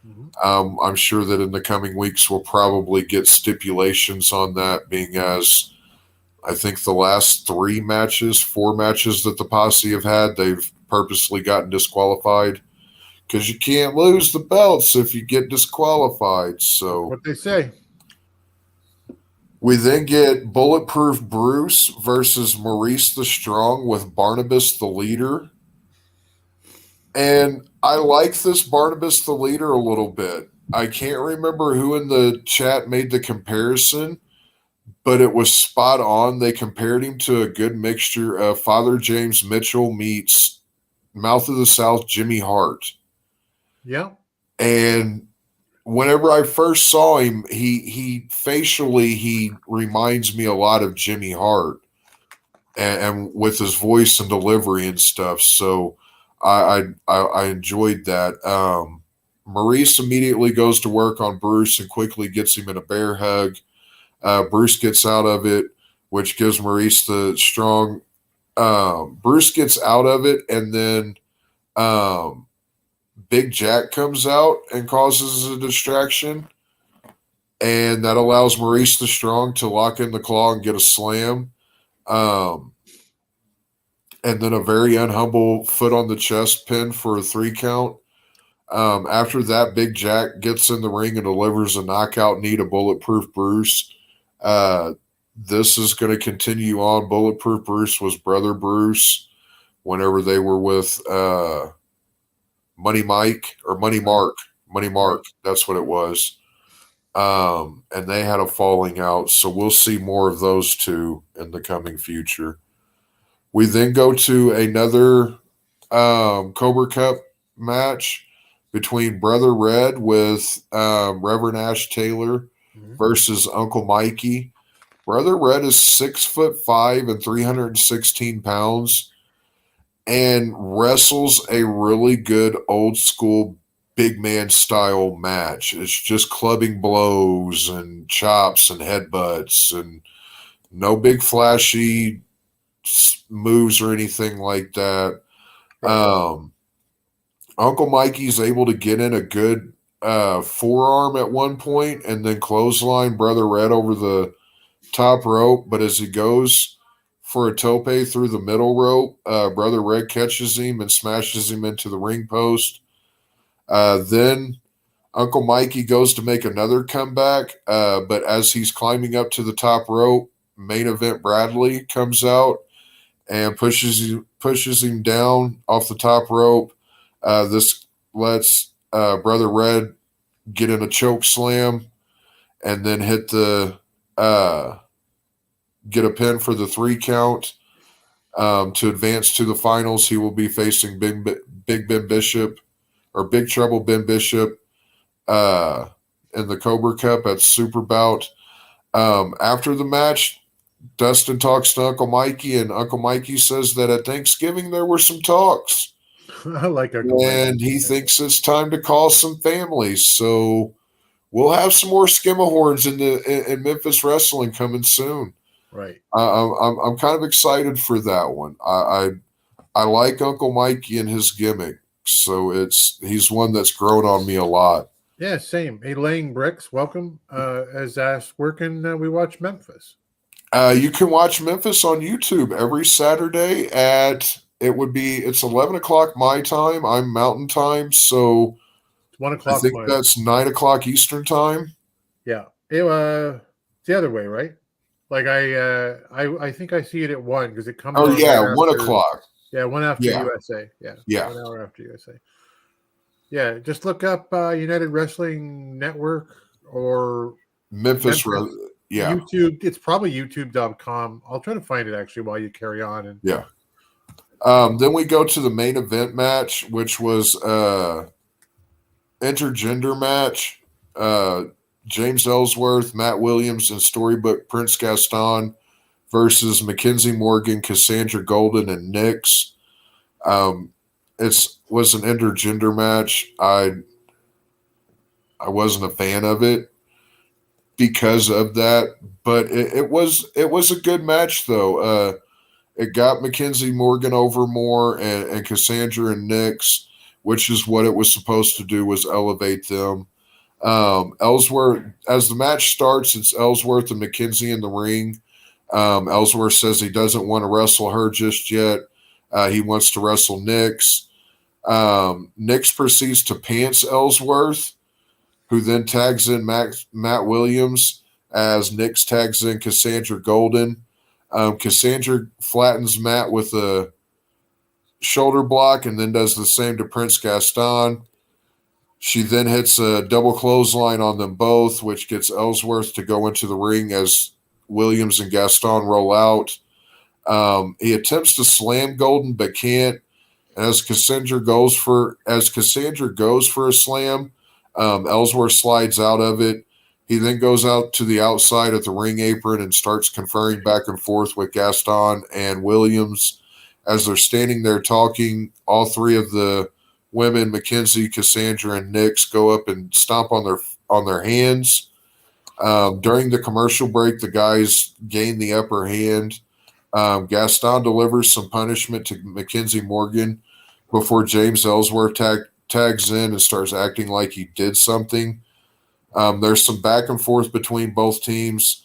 Mm-hmm. I'm sure that in the coming weeks we'll probably get stipulations on that, being as I think the last 4 matches that the Posse have had, they've purposely gotten disqualified because you can't lose the belts if you get disqualified. So what they say. We then get Bulletproof Bruce versus Maurice the Strong with Barnabas the Leader. And I like this Barnabas the Leader a little bit. I can't remember who in the chat made the comparison, but it was spot on. They compared him to a good mixture of Father James Mitchell meets Mouth of the South Jimmy Hart. Yeah. And whenever I first saw him, he facially he reminds me a lot of Jimmy Hart, and with his voice and delivery and stuff. So I enjoyed that. Maurice immediately goes to work on Bruce and quickly gets him in a bear hug. Bruce gets out of it, which gives Maurice the strong. Bruce gets out of it, and then Big Jack comes out and causes a distraction, and that allows Maurice the Strong to lock in the claw and get a slam. And then a very unhumble foot on the chest pin for a 3 count. After that, Big Jack gets in the ring and delivers a knockout knee to Bulletproof Bruce. This is going to continue on. Bulletproof Bruce was Brother Bruce whenever they were with Money Mike or Money Mark. Money Mark, that's what it was. And they had a falling out. So we'll see more of those two in the coming future. We then go to another Cobra Cup match between Brother Red with Reverend Ash Taylor versus Uncle Mikey. Brother Red is 6'5" and 316 pounds and wrestles a really good old school big man style match. It's just clubbing blows and chops and headbutts and no big flashy moves or anything like that. Uncle Mikey's able to get in a good forearm at one point and then clothesline Brother Red over the top rope. But as he goes for a tope through the middle rope, Brother Red catches him and smashes him into the ring post. Then Uncle Mikey goes to make another comeback, but as he's climbing up to the top rope, Main Event Bradley comes out and pushes him down off the top rope. This lets Brother Red get in a choke slam and then hit the get a pin for the 3 count to advance to the finals. He will be facing Big Ben Bishop or Big Trouble Ben Bishop in the Cobra Cup at Super Bout. After the match, Dustin talks to Uncle Mikey, and Uncle Mikey says that at Thanksgiving there were some talks. I like Uncle Mikey. And he thinks it's time to call some families. So we'll have some more Skimahorns in Memphis wrestling coming soon. Right. I'm kind of excited for that one. I like Uncle Mikey and his gimmick. So he's one that's grown on me a lot. Yeah, same. Hey, Laying Bricks, welcome. As asked, where can we watch Memphis? You can watch Memphis on YouTube every Saturday it's 11 o'clock my time. I'm Mountain Time, so It's 1 o'clock. I think that's 9 o'clock Eastern Time. Yeah, it's the other way, right? Like I think I see it at 1 because it comes. Oh on yeah, right 1 after, o'clock. Yeah, 1 after Yeah. USA. Yeah. 1 hour after USA. Yeah, just look up United Wrestling Network or Memphis. Yeah. YouTube. It's probably youtube.com. I'll try to find it actually while you carry on. And Yeah. Then we go to the main event match, which was intergender match. James Ellsworth, Matt Williams, and Storybook Prince Gaston versus Mackenzie Morgan, Cassandra Golden, and Nyx. It was an intergender match. I wasn't a fan of it because of that, but it was a good match though. It got Mackenzie Morgan over more and Cassandra and Nyx, which is what it was supposed to do, was elevate them. Ellsworth, as the match starts, it's Ellsworth and Mackenzie in the ring. Ellsworth says he doesn't want to wrestle her just yet. He wants to wrestle Nyx. Nyx proceeds to pants Ellsworth, who then tags in Matt Williams as Nyx tags in Cassandra Golden. Cassandra flattens Matt with a shoulder block and then does the same to Prince Gaston. She then hits a double clothesline on them both, which gets Ellsworth to go into the ring as Williams and Gaston roll out. He attempts to slam Golden but can't. And as Cassandra goes for a slam, Ellsworth slides out of it. He then goes out to the outside at the ring apron and starts conferring back and forth with Gaston and Williams. As they're standing there talking, all three of the women, Mackenzie, Cassandra, and Nyx, go up and stomp on their hands. During the commercial break, the guys gain the upper hand. Gaston delivers some punishment to Mackenzie Morgan before James Ellsworth tags in and starts acting like he did something. There's some back and forth between both teams.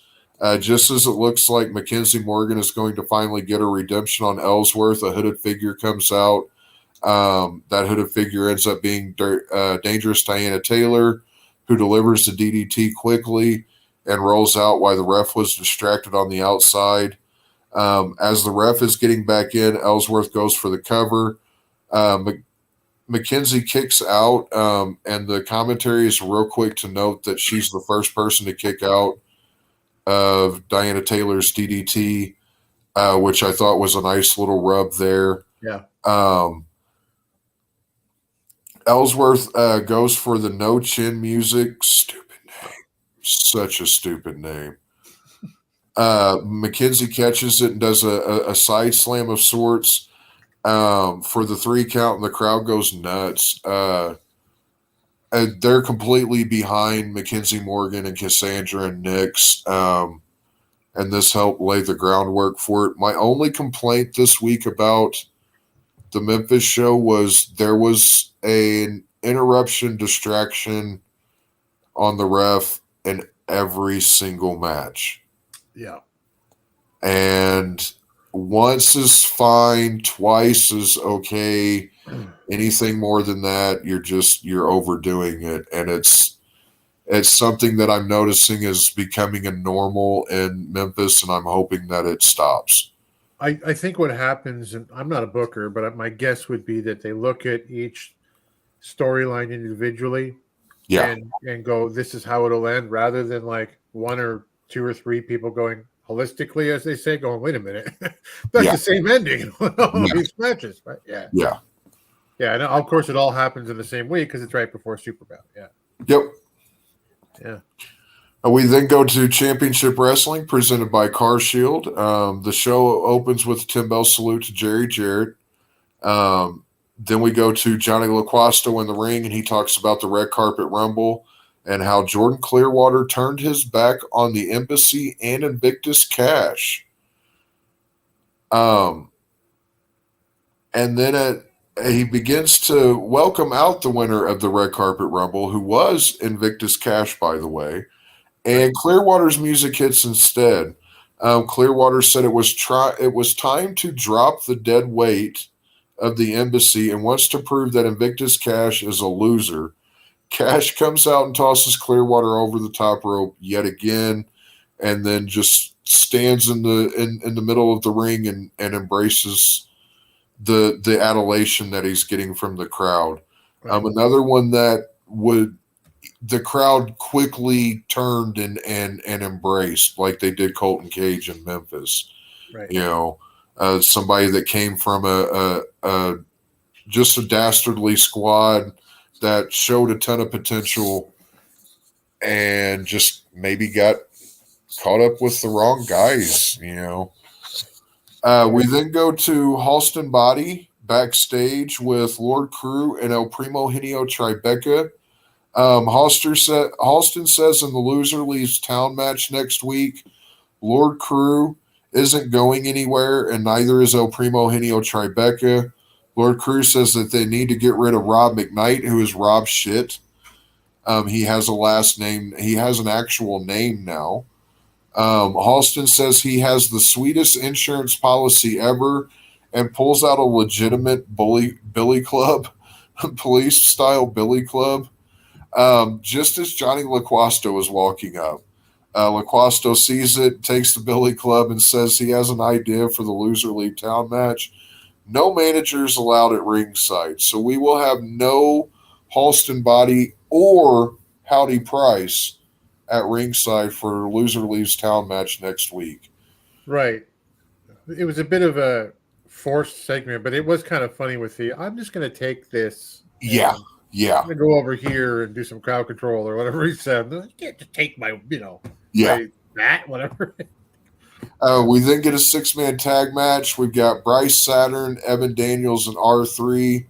Just as it looks like Mackenzie Morgan is going to finally get a redemption on Ellsworth, a hooded figure comes out. That hooded figure ends up being Dangerous Diana Taylor, who delivers the DDT quickly and rolls out while the ref was distracted on the outside. As the ref is getting back in, Ellsworth goes for the cover. Mackenzie kicks out, and the commentary is real quick to note that she's the first person to kick out of Diana Taylor's DDT, which I thought was a nice little rub there. Yeah. Ellsworth goes for the no chin music. Stupid name. Such a stupid name. Mackenzie catches it and does a side slam of sorts for the 3 count, and the crowd goes nuts. And they're completely behind Mackenzie Morgan and Cassandra and Nyx, and this helped lay the groundwork for it. My only complaint this week about the Memphis show was there was an interruption distraction on the ref in every single match. Yeah. And once is fine, twice is okay. Anything more than that, you're overdoing it. And it's something that I'm noticing is becoming a normal in Memphis, and I'm hoping that it stops. I think what happens, and I'm not a booker, but my guess would be that they look at each storyline individually, and go, this is how it'll end, rather than like 1 or 2 or 3 people going holistically, as they say, going, wait a minute, that's the same ending in all these matches, right? Yeah. Yeah. Yeah, and of course it all happens in the same week because it's right before Super Bowl. Yeah. Yep. Yeah. We then go to Championship Wrestling presented by Car Shield. The show opens with a 10 bell salute to Jerry Jarrett. Then we go to Johnny LaQuasto in the ring, and he talks about the Red Carpet Rumble and how Jordan Clearwater turned his back on the Embassy and Invictus Cash. And then he begins to welcome out the winner of the Red Carpet Rumble, who was Invictus Cash, by the way. And Clearwater's music hits instead. Clearwater said it was time to drop the dead weight of the Embassy and wants to prove that Invictus Cash is a loser. Cash comes out and tosses Clearwater over the top rope yet again, and then just stands in the middle of the ring and embraces the adulation that he's getting from the crowd. Right. Another one that the crowd quickly turned and embraced, like they did Colton Cage in Memphis. Right. You know, somebody that came from just a dastardly squad that showed a ton of potential and just maybe got caught up with the wrong guys, you know. We then go to Halston Body backstage with Lord Crew and El Primo Genio Tribeca. Halston says in the Loser Leaves Town match next week, Lord Crew isn't going anywhere, and neither is El Primo Genio Tribeca. Lord Crew says that they need to get rid of Rob McKnight, who is Rob Shit. He has a last name. He has an actual name now. Halston says he has the sweetest insurance policy ever and pulls out a legitimate billy club, police-style billy club, just as Johnny LaQuasto is walking up. LaQuasto sees it, takes the billy club, and says he has an idea for the Loser League Town match. No managers allowed at ringside, so we will have no Halston Body or Howdy Price at ringside for Loser Leaves Town match next week. Right. It was a bit of a forced segment, but it was kind of funny with I'm just going to take this. Yeah. Yeah. I'm gonna go over here and do some crowd control or whatever he said. You can't just take my, Yeah. my mat, whatever. We then get a 6-man tag match. We've got Bryce Saturn, Evan Daniels, and R3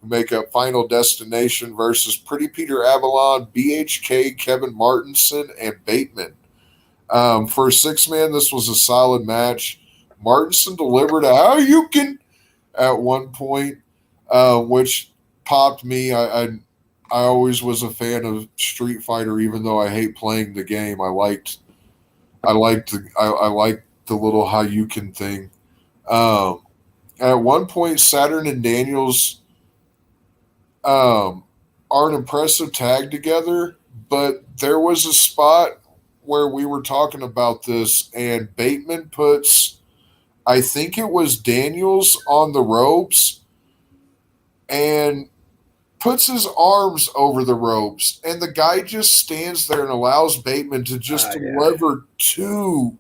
who make up Final Destination versus Pretty Peter Avalon, BHK, Kevin Martinson, and Bateman. For a 6-man, this was a solid match. Martinson delivered a "how you can" at one point, which popped me. I always was a fan of Street Fighter, even though I hate playing the game. I liked the little "how you can" thing. At one point, Saturn and Daniels are an impressive tag together, but there was a spot where we were talking about this, and Bateman puts, I think it was Daniels, on the ropes and puts his arms over the ropes, and the guy just stands there and allows Bateman to just deliver 2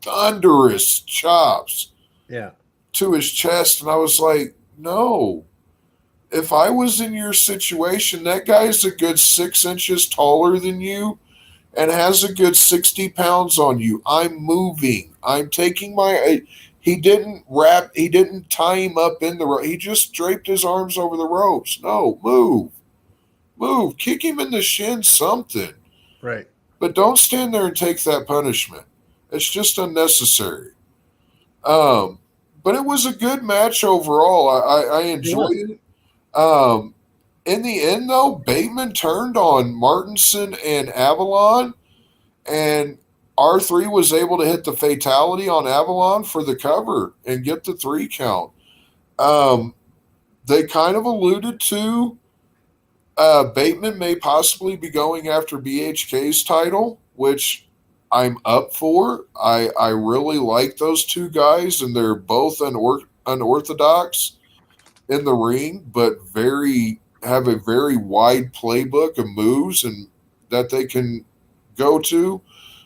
thunderous chops to his chest. And I was like, no. If I was in your situation, that guy's a good 6 inches taller than you and has a good 60 pounds on you. I'm moving. I'm taking my... He didn't tie him up in the rope. He just draped his arms over the ropes. No, move. Move. Kick him in the shin, something. Right. But don't stand there and take that punishment. It's just unnecessary. But it was a good match overall. I enjoyed it. In the end, though, Bateman turned on Martinson and Avalon, and R3 was able to hit the fatality on Avalon for the cover and get the 3 count. They kind of alluded to Bateman may possibly be going after BHK's title, which I'm up for. I really like those 2 guys, and they're both unorthodox in the ring, but have a very wide playbook of moves and that they can go to.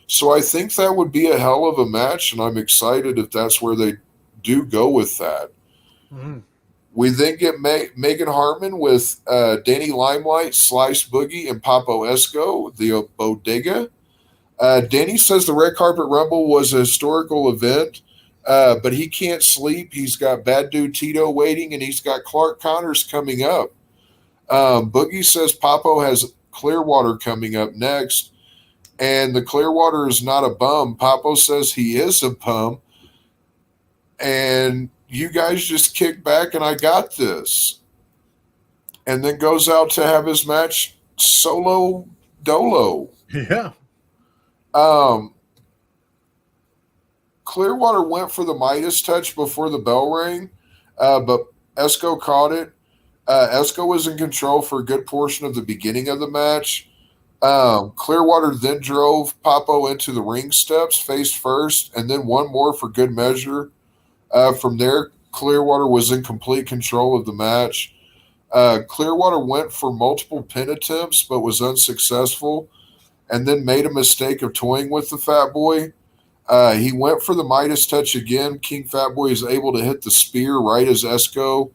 So I think that would be a hell of a match, and I'm excited if that's where they do go with that. Mm-hmm. We then get Megan Harmon with Danny Limelight, Slice Boogie, and Papo Esco, the Bodega. Danny says the Red Carpet Rumble was a historical event, but he can't sleep. He's got Bad Dude Tito waiting, and he's got Clark Connors coming up. Boogie says Papo has Clearwater coming up next, and the Clearwater is not a bum. Papo says he is a bum, and you guys just kick back and I got this. And then goes out to have his match solo dolo. Yeah. Clearwater went for the Midas touch before the bell rang, but Esco caught it. Esco was in control for a good portion of the beginning of the match. Clearwater then drove Papo into the ring steps, face first, and then one more for good measure. From there, Clearwater was in complete control of the match. Clearwater went for multiple pin attempts, but was unsuccessful, and then made a mistake of toying with the Fat Boy. He went for the Midas touch again. King Fat Boy is able to hit the spear right as Esco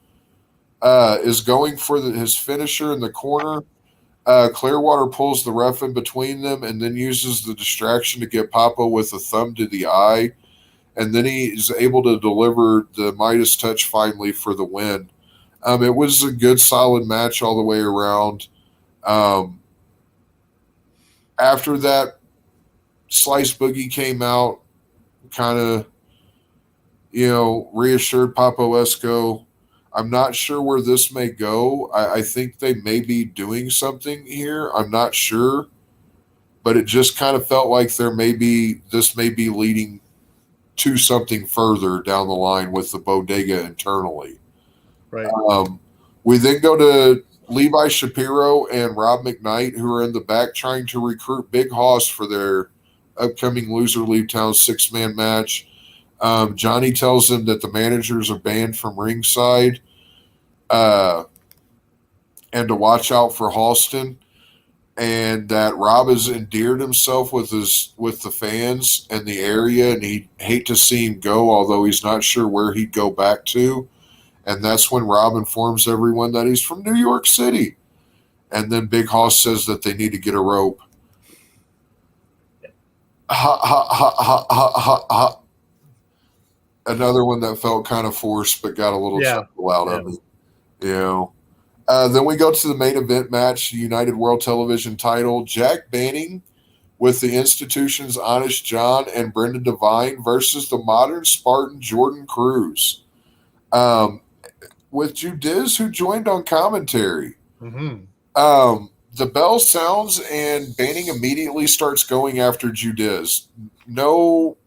is going for his finisher in the corner. Clearwater pulls the ref in between them and then uses the distraction to get Papo with a thumb to the eye. And then he is able to deliver the Midas touch finally for the win. It was a good, solid match all the way around. After that, Slice Boogie came out, kind of, reassured Papo Esco. I'm not sure where this may go. I think they may be doing something here. I'm not sure. But it just kind of felt like this may be leading to something further down the line with the Bodega internally. Right. We then go to Levi Shapiro and Rob McKnight, who are in the back trying to recruit Big Hoss for their upcoming Loser Leave Town 6-man match. Johnny tells them that the managers are banned from ringside and to watch out for Halston, and that Rob has endeared himself with the fans and the area, and he'd hate to see him go, although he's not sure where he'd go back to. And that's when Rob informs everyone that he's from New York City. And then Big Hoss says that they need to get a rope. Ha, ha, ha, ha, ha, ha, ha. Another one that felt kind of forced, but got a little chuckle out of it. You know. Then we go to the main event match, the United World Television title. Jack Banning with the Institution's Honest John and Brendan Devine versus the Modern Spartan Jordan Cruz. With Judiz, who joined on commentary. The bell sounds and Banning immediately starts going after Judiz. No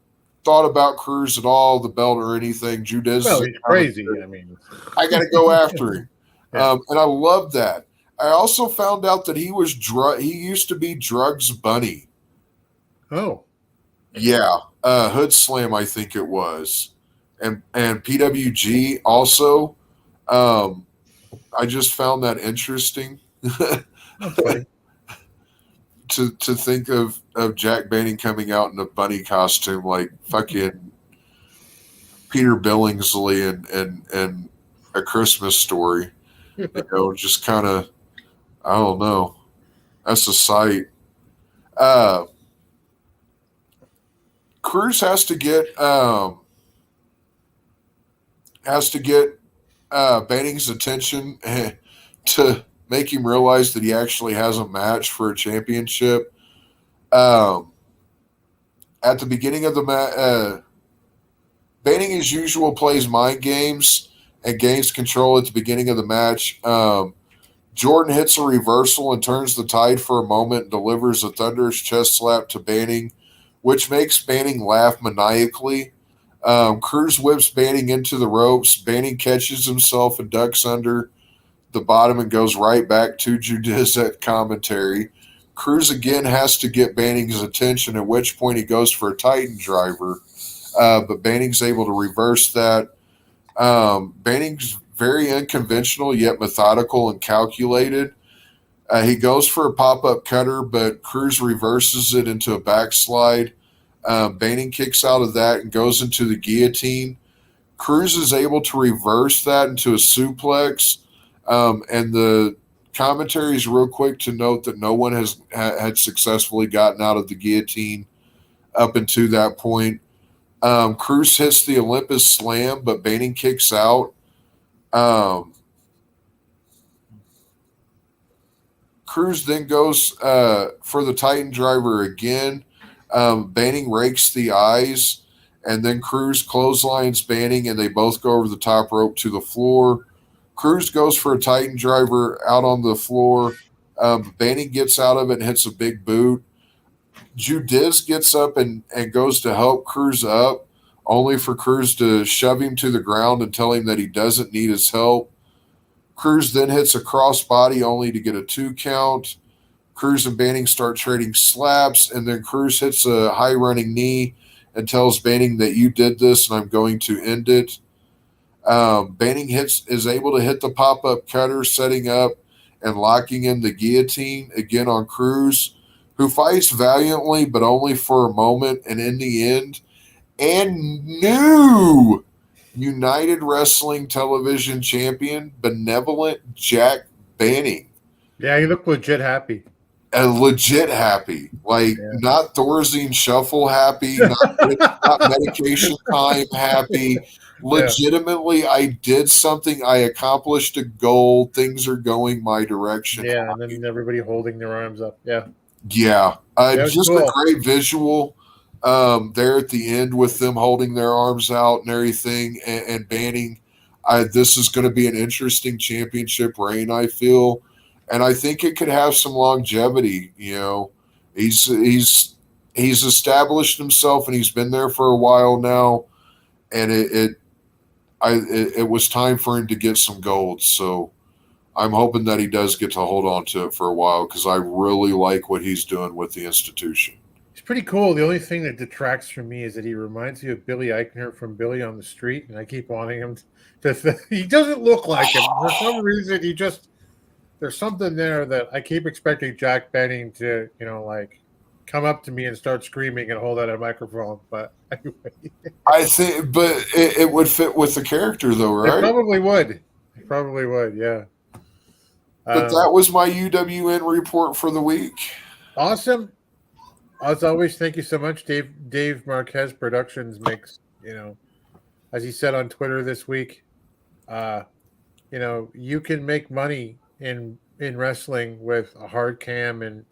thought about Cruz at all, the belt or anything. Judiz, well, he's crazy. I mean, I got to go after him. And I love that. I also found out that he used to be Drugs Bunny. Oh. Yeah. Hood Slam, I think it was. And PWG also. I just found that interesting. to think of Jack Banning coming out in a bunny costume like fucking Peter Billingsley and A Christmas Story. You know, just kind of, I don't know. That's a sight. Cruz has to get Banning's attention to make him realize that he actually has a match for a championship. At the beginning of the match, Banning, as usual, plays mind games and gains control at the beginning of the match. Jordan hits a reversal and turns the tide for a moment and delivers a thunderous chest slap to Banning, which makes Banning laugh maniacally. Cruz whips Banning into the ropes. Banning catches himself and ducks under the bottom and goes right back to Judiz at commentary. Cruz again has to get Banning's attention, at which point he goes for a Titan driver. But Banning's able to reverse that. Banning's very unconventional yet methodical and calculated. He goes for a pop-up cutter, but Cruz reverses it into a backslide. Banning kicks out of that and goes into the guillotine. Cruz is able to reverse that into a suplex. And the commentary is real quick to note that no one had successfully gotten out of the guillotine up until that point. Cruz hits the Olympus Slam, but Banning kicks out. Cruz then goes for the Titan driver again. Banning rakes the eyes, and then Cruz clotheslines Banning, and they both go over the top rope to the floor. Cruz goes for a Titan driver out on the floor. Banning gets out of it and hits a big boot. Judiz gets up and goes to help Cruz up, only for Cruz to shove him to the ground and tell him that he doesn't need his help. Cruz then hits a crossbody only to get a 2 count. Cruz and Banning start trading slaps, and then Cruz hits a high running knee and tells Banning that you did this and I'm going to end it. Banning is able to hit the pop-up cutter, setting up and locking in the guillotine again on Cruz, who fights valiantly but only for a moment, and in the end, and new United Wrestling Television champion, benevolent Jack Banning. Yeah, he looked legit happy. Legit happy. Not Thorazine Shuffle happy, not medication time happy. Legitimately, I did something. I accomplished a goal. Things are going my direction. Yeah, and then everybody holding their arms up. Yeah. Yeah. Just cool. a great visual there at the end with them holding their arms out and everything and Banning. This is going to be an interesting championship reign, I feel. And I think it could have some longevity. You know, he's established himself and he's been there for a while now. And it was time for him to get some gold. So I'm hoping that he does get to hold on to it for a while, because I really like what he's doing with the institution. He's pretty cool. The only thing that detracts from me is that he reminds me of Billy Eichner from Billy on the Street, and I keep wanting him to he doesn't look like him. For some reason, there's something there that I keep expecting Jack Banning to, come up to me and start screaming and hold out a microphone. But anyway. I think, but it would fit with the character, though, right? It probably would. Yeah. But that was my UWN report for the week. Awesome. As always, thank you so much, Dave. Dave Marquez Productions makes, as he said on Twitter this week, you can make money in wrestling with a hard cam and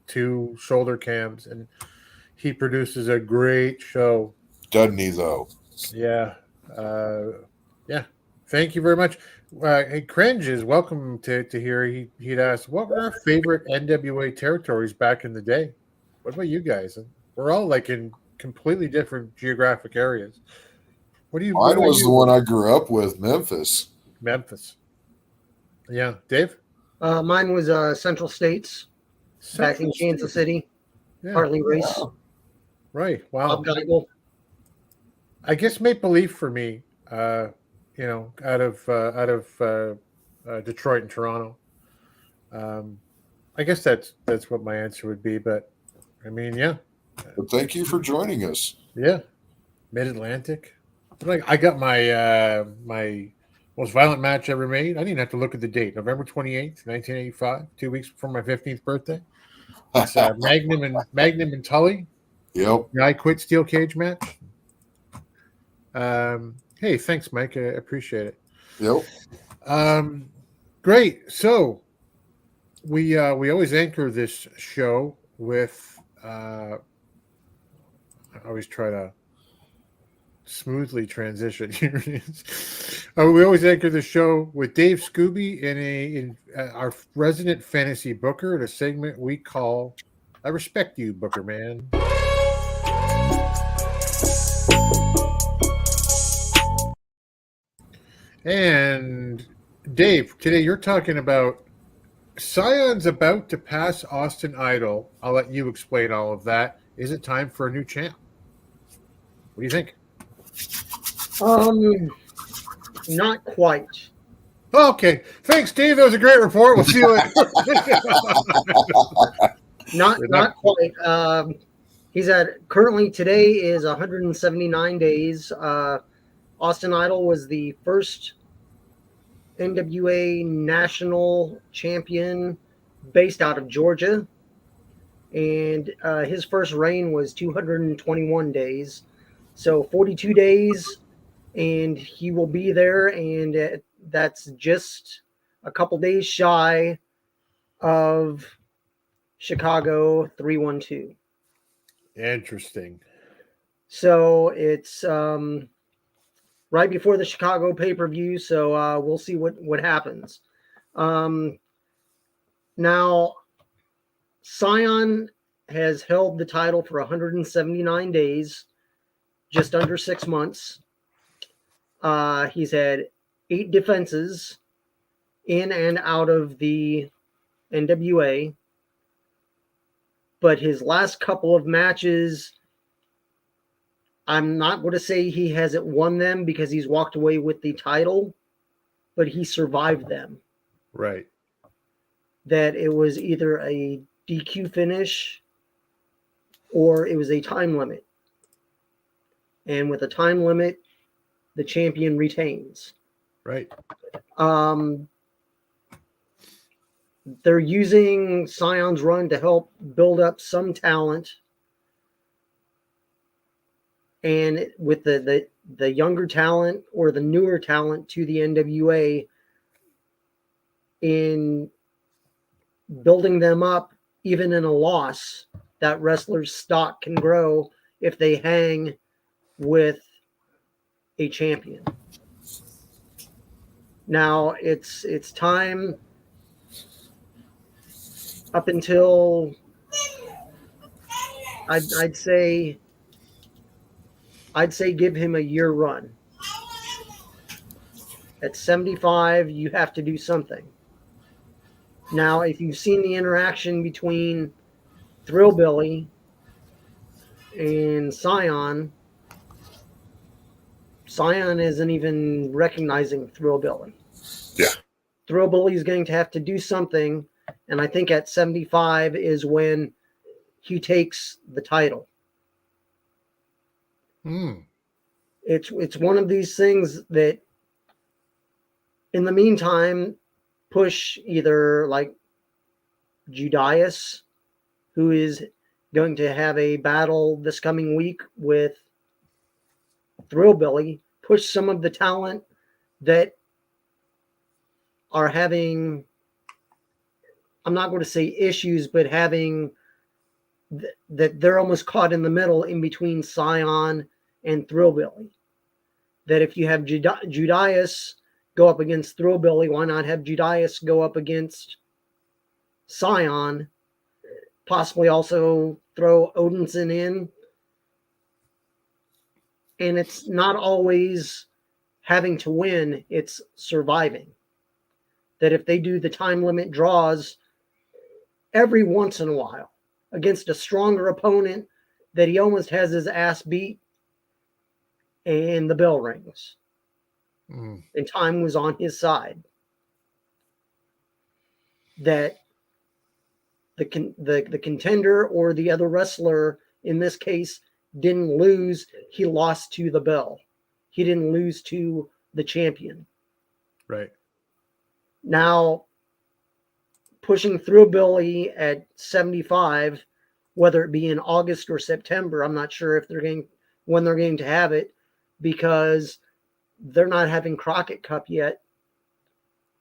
2 shoulder cams, and he produces a great show. Doesn't he, though? Yeah. Yeah. Thank you very much. Hey, Cringe is welcome to hear. He'd asked, what were our favorite NWA territories back in the day? What about you guys? We're all like in completely different geographic areas. Mine was the one I grew up with, Memphis. Memphis. Yeah. Dave? Mine was Central States, back in Kansas City. Yeah. Harley Race. Right. Wow. Bob Geigel. I guess Maple Leaf for me, out of Detroit and Toronto. I guess that's what my answer would be. But I mean, yeah. But thank you for joining us. Yeah. Mid-Atlantic. I got my my most violent match ever made. I didn't even have to look at the date. November 28th, 1985, 2 weeks before my 15th birthday. It's Magnum and Tully. Yep. I quit steel cage match. Hey, thanks, Mike. I appreciate it. Yep. Great. So we always anchor this show with I always try to smoothly transition. Here it is. We always anchor the show with Dave Scooby in our resident fantasy booker at a segment we call "I Respect You, Booker Man." And Dave, today you're talking about Cyon's about to pass Austin Idol. I'll let you explain all of that. Is it time for a new champ? What do you think? Not quite. Okay. Thanks, Dave. That was a great report. We'll see you later. Not quite. He's currently today is 179 days. Austin Idol was the first NWA national champion based out of Georgia. And his first reign was 221 days. So 42 days, and he will be there. And that's just a couple days shy of Chicago 312. Interesting. So it's right before the Chicago pay-per-view. So we'll see what happens. Now, Cyon has held the title for 179 days, just under 6 months. He's had 8 defenses in and out of the NWA. But his last couple of matches, I'm not going to say he hasn't won them because he's walked away with the title, but he survived them. Right. That it was either a DQ finish or it was a time limit. And with a time limit, the champion retains. Right. They're using Cyon's run to help build up some talent. And with the younger talent or the newer talent to the NWA, in building them up, even in a loss, that wrestler's stock can grow if they hang with a champion. Now it's time up until I'd say give him a year run. At 75, you have to do something. Now, if you've seen the interaction between Thrillbilly and Cyon isn't even recognizing Thrillbilly. Yeah. Thrillbilly is going to have to do something, and I think at 75 is when he takes the title. It's one of these things that, in the meantime, push either like Judas, who is going to have a battle this coming week with Thrillbilly, push some of the talent that are having, I'm not going to say issues, but having that they're almost caught in the middle in between Cyon and Thrillbilly. That if you have Judas go up against Thrillbilly, why not have Judas go up against Cyon? Possibly also throw Odinson in. And it's not always having to win, it's surviving. That if they do the time limit draws every once in a while against a stronger opponent, that he almost has his ass beat and the bell rings. And time was on his side. That the contender or the other wrestler in this case didn't lose, he lost to the bell. He didn't lose to the champion. Right. Now, pushing Thrillbilly at 75, whether it be in August or September, I'm not sure if when they're going to have it, because they're not having Crockett Cup yet.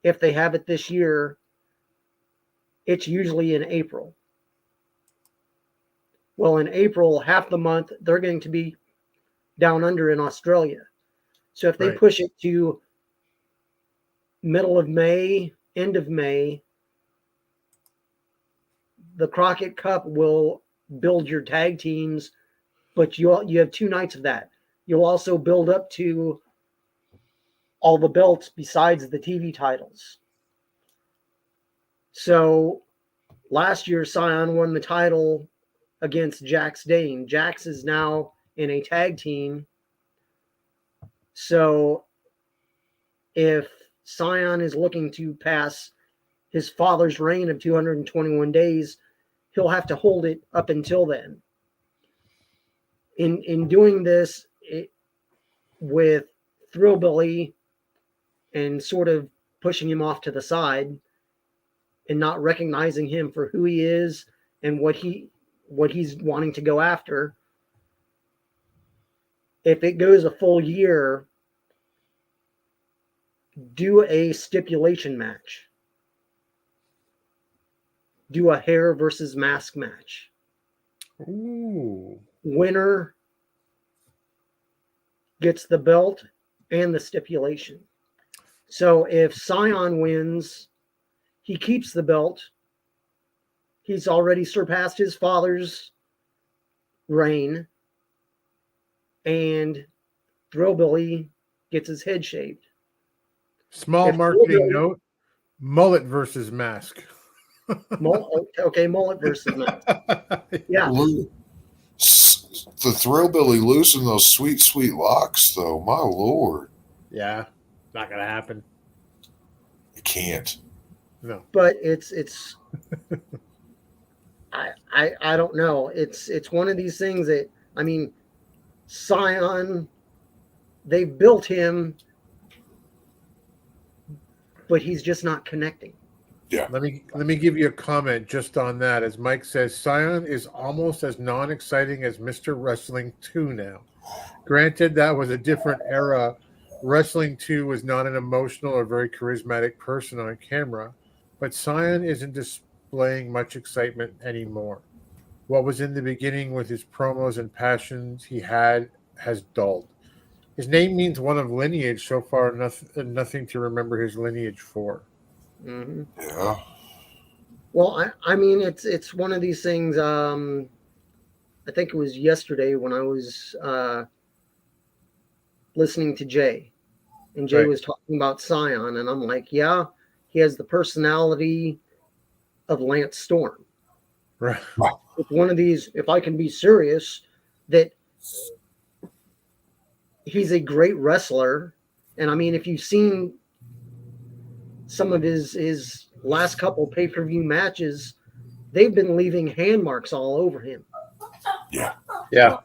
If they have it this year, it's usually in April. Well, in April, half the month, they're going to be down under in Australia. So if they push it to middle of May, end of May, the Crockett Cup will build your tag teams, but you have 2 nights of that. You'll also build up to all the belts besides the TV titles. So last year, Cyon won the title against Jax Dane. Jax is now in a tag team. So if Cyon is looking to pass his father's reign of 221 days, he'll have to hold it up until then. In doing this with Thrillbilly and sort of pushing him off to the side and not recognizing him for who he is and what he's wanting to go after, if it goes a full year, do a stipulation match. Do a hair versus mask match. Ooh. Winner gets the belt and the stipulation. So if Cyon wins, he keeps the belt. He's already surpassed his father's reign. And Thrillbilly gets his head shaved. Small marketing note: mullet versus mask. Mullet versus mask. Yeah. The Thrillbilly losing those sweet, sweet locks, though. My Lord. Yeah, not gonna happen. It can't. No. But it's I don't know. It's one of these things that, I mean, Cyon, they built him, but he's just not connecting. Yeah. Let me give you a comment just on that. As Mike says, Cyon is almost as non-exciting as Mr. Wrestling 2 now. Granted, that was a different era. Wrestling 2 was not an emotional or very charismatic person on camera, but Cyon isn't displaying much excitement anymore. What was in the beginning with his promos and passions he had has dulled. His name means one of lineage. So far, nothing to remember his lineage for. Mm-hmm. Yeah. Well, I mean, it's one of these things. I think it was yesterday when I was listening to Jay, and Jay was talking about Cyon, and I'm like, yeah, he has the personality of Lance Storm. Right. It's one of these, if I can be serious, that he's a great wrestler. And I mean, if you've seen some of his last couple pay-per-view matches, they've been leaving hand marks all over him. Yeah. Yeah.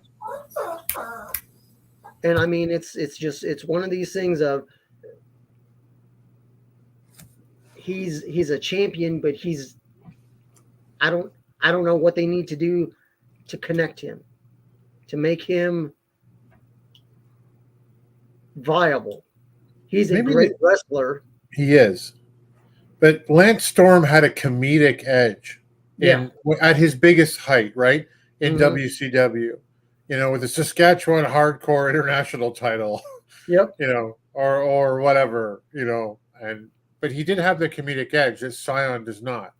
And I mean, it's one of these things of he's a champion, but I don't know what they need to do to connect him, to make him viable. He's a great wrestler. He is. But Lance Storm had a comedic edge at his biggest height, right? In WCW, with the Saskatchewan Hardcore International title, Yep. or whatever, but he did have the comedic edge that Cyon does not.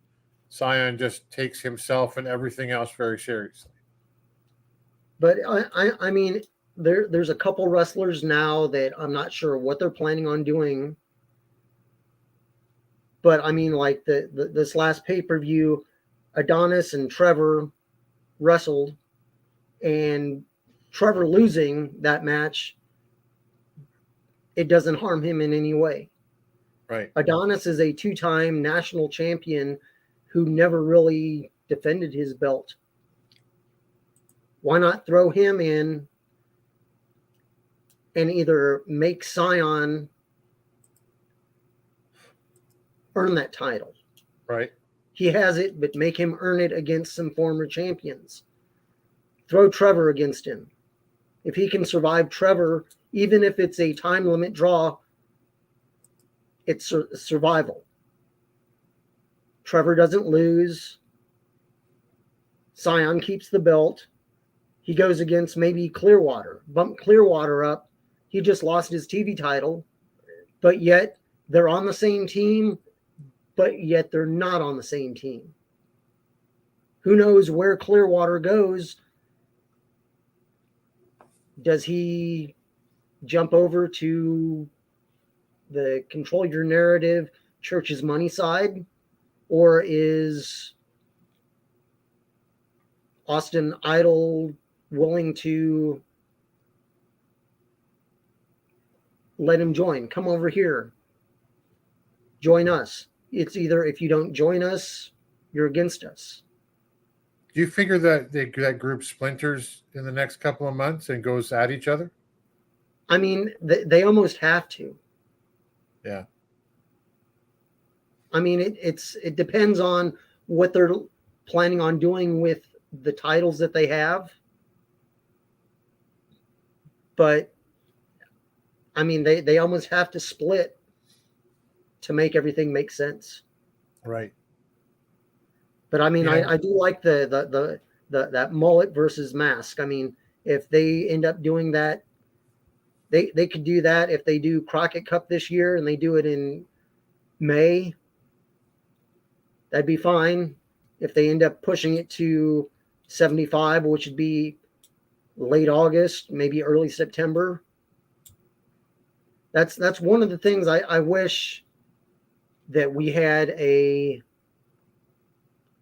Cyon just takes himself and everything else very seriously. But I mean, there's a couple wrestlers now that I'm not sure what they're planning on doing. But I mean, like this last pay-per-view, Adonis and Trevor wrestled, and Trevor losing that match, it doesn't harm him in any way. Right. Adonis is a 2-time national champion who never really defended his belt. Why not throw him in and either make Cyon earn that title? Right. He has it, but make him earn it against some former champions. Throw Trevor against him. If he can survive Trevor, even if it's a time limit draw, it's survival. Trevor doesn't lose. Cyon keeps the belt. He goes against maybe Clearwater. Bump Clearwater up. He just lost his TV title, but yet they're on the same team, but yet they're not on the same team. Who knows where Clearwater goes? Does he jump over to the control your narrative, church's money side? Or is Austin Idol willing to let him join? Come over here. Join us. It's either if you don't join us, you're against us. Do you figure that that group splinters in the next couple of months and goes at each other? I mean, they almost have to. Yeah. I mean, it depends on what they're planning on doing with the titles that they have. But, I mean, they almost have to split to make everything make sense. Right. But, I mean, I do like that mullet versus mask. I mean, if they end up doing that, they could do that if they do Crockett Cup this year and they do it in May. That'd be fine. If they end up pushing it to 75, which would be late August, maybe early September. That's one of the things I wish that we had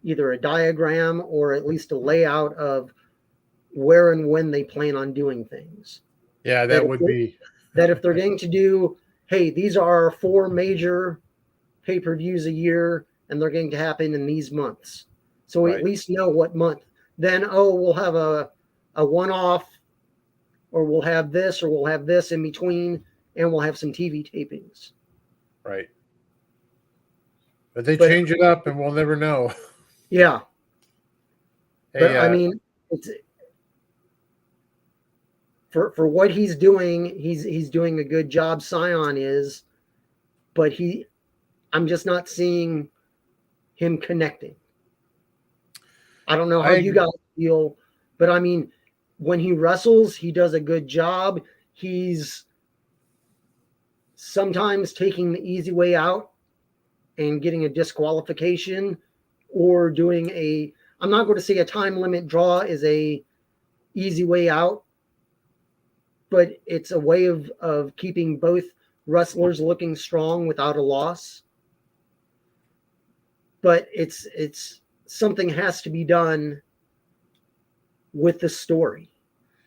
either a diagram or at least a layout of where and when they plan on doing things. Yeah, that would be. That if they're going to do, hey, these are our 4 major pay-per-views a year, and they're going to happen in these months. So we at least know what month. Then, we'll have a one-off, or we'll have this in between, and we'll have some TV tapings. Right. But they change it up, and we'll never know. Yeah. Hey, but, I mean, it's for what he's doing, he's doing a good job. Cyon is, but I'm just not seeing him connecting. I don't know how you guys feel, but I mean, when he wrestles, he does a good job. He's sometimes taking the easy way out and getting a disqualification, or doing I'm not going to say a time limit draw is a easy way out, but it's a way of keeping both wrestlers looking strong without a loss. But it's something has to be done with the story.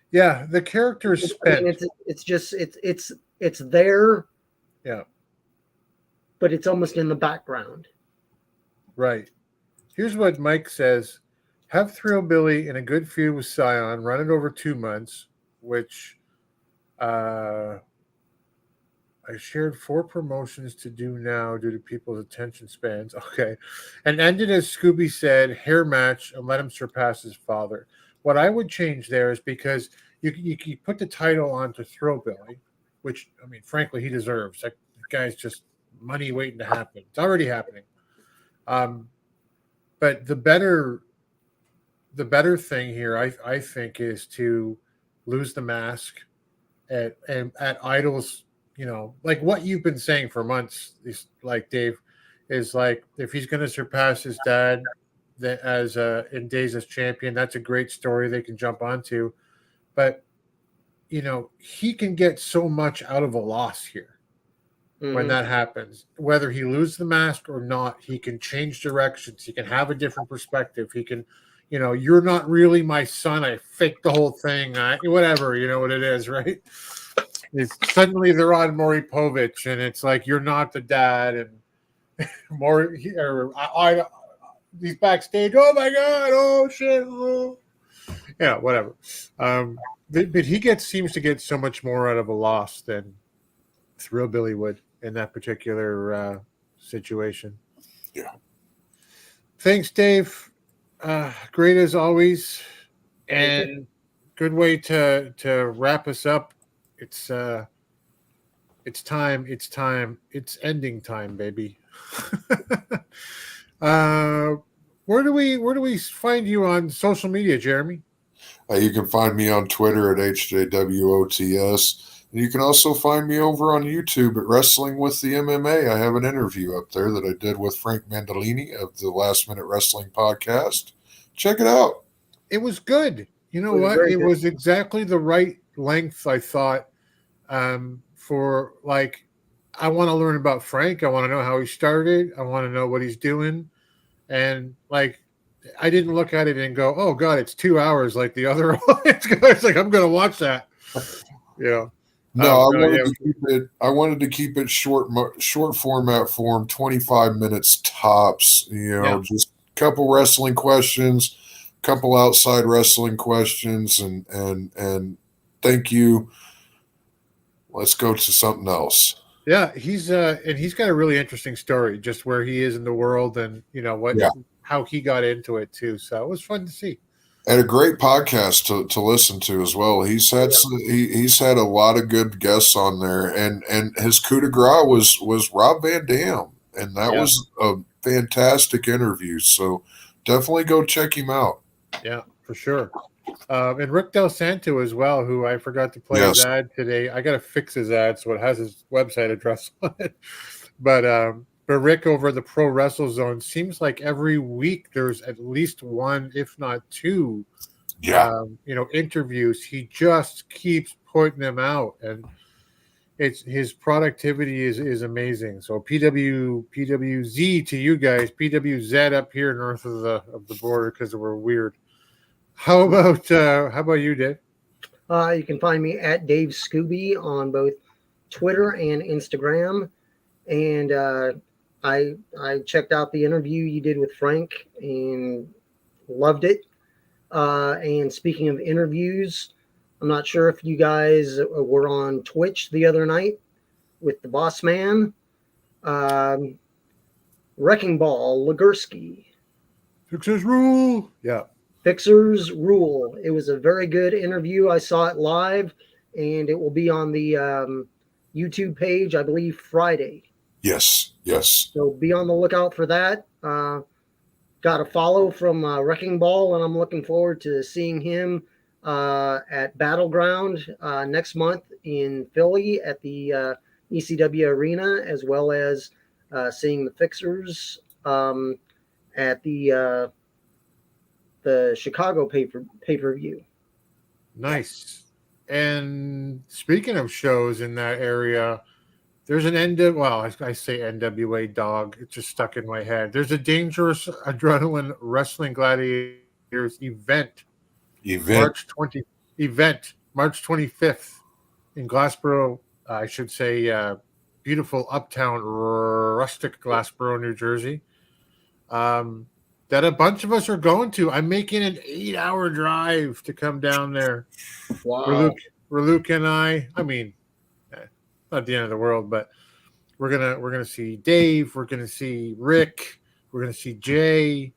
Yeah, the character is spent. I mean, it's there. Yeah. But it's almost in the background. Right. Here's what Mike says. Have Thrillbilly in a good feud with Cyon, run it over 2 months, which I shared 4 promotions to do now due to people's attention spans. Okay. And ended as Scooby said, hair match and let him surpass his father. What I would change there is because you put the title on to Thrillbilly, which, I mean, frankly, he deserves. That guy's just money waiting to happen. It's already happening. But the better thing here, I think, is to lose the mask at Idol's, like what you've been saying for months, is like, Dave, is like, if he's going to surpass his dad as in days as champion, that's a great story they can jump onto. But he can get so much out of a loss here. When that happens, whether he loses the mask or not, he can change directions. He can have a different perspective. He can, you're not really my son. I faked the whole thing. Whatever, you know what it is, right? Suddenly they're on Maury Povich, and it's like, you're not the dad. And he's backstage. Oh my God! Oh shit! Oh. Yeah, whatever. But he seems to get so much more out of a loss than Thrillbilly would in that particular situation. Yeah. Thanks, Dave. Great as always, and good way to wrap us up. It's time. It's ending time, baby. Where do we find you on social media, Jeremy? You can find me on Twitter at HJWOTS. And you can also find me over on YouTube at Wrestling with the MMA. I have an interview up there that I did with Frank Mandolini of the Last Minute Wrestling podcast. Check it out. It was good. You know what? It was exactly the right length, I thought, for, like, I want to learn about Frank. I want to know how he started. I want to know what he's doing. And, like, I didn't look at it and go, oh, God, it's 2 hours like the other Alliance guys. Like, I'm going to watch that. Yeah. No, I wanted to keep it short format form, 25 minutes tops. Just a couple wrestling questions, couple outside wrestling questions, and thank you. Let's go to something else. Yeah, he's got a really interesting story, just where he is in the world, and how he got into it too. So it was fun to see. And a great podcast to listen to as well. He's had he's had a lot of good guests on there, and his coup de grace was Rob Van Dam, and that was a fantastic interview. So definitely go check him out. Yeah, for sure. And Rick Del Santo as well, who I forgot to play his ad today. I got to fix his ad so it has his website address on it. But Rick over the Pro Wrestle Zone, seems like every week there's at least one, if not two, interviews. He just keeps putting them out, and his productivity is amazing. So PWZ to you guys, PWZ up here north of the border because we're weird. How about you, Dave? You can find me at Dave Scooby on both Twitter and Instagram, and I checked out the interview you did with Frank and loved it. And speaking of interviews, I'm not sure if you guys were on Twitch the other night with the Boss Man, Wrecking Ball, Legursky. Fixers rule. Yeah. Fixers rule. It was a very good interview. I saw it live, and it will be on the YouTube page, I believe, Friday. Yes. So be on the lookout for that. Got a follow from Wrecking Ball, and I'm looking forward to seeing him at Battleground next month in Philly at the ECW Arena, as well as seeing the Fixers at the Chicago pay-per-view. Nice. And speaking of shows in that area, there's an I say NWA dog. It's just stuck in my head. There's a Dangerous Adrenaline Wrestling Gladiators event. March 25th in Glassboro. I should say beautiful uptown rustic Glassboro, New Jersey. That a bunch of us are going to. I'm making an 8-hour drive to come down there. Wow. Luke and I mean, not the end of the world, but we're gonna see Dave, we're gonna see Rick, we're gonna see Jay.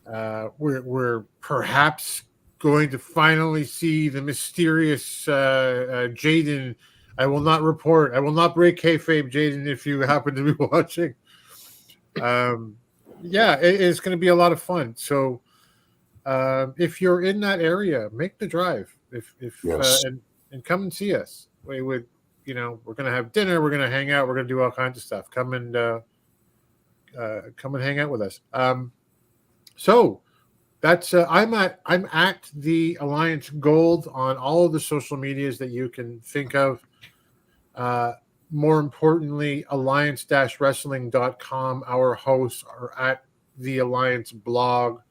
We're perhaps going to finally see the mysterious Jaden. I will not report. I will not break kayfabe, Jaden, if you happen to be watching. It's going to be a lot of fun. So if you're in that area, make the drive. Yes. And come and see us. We would, we're going to have dinner. We're going to hang out. We're going to do all kinds of stuff. Come and hang out with us. So that's I'm at the Alliance Gold on all of the social medias that you can think of. More importantly, alliance-wrestling.com. Our hosts are at the Alliance blog.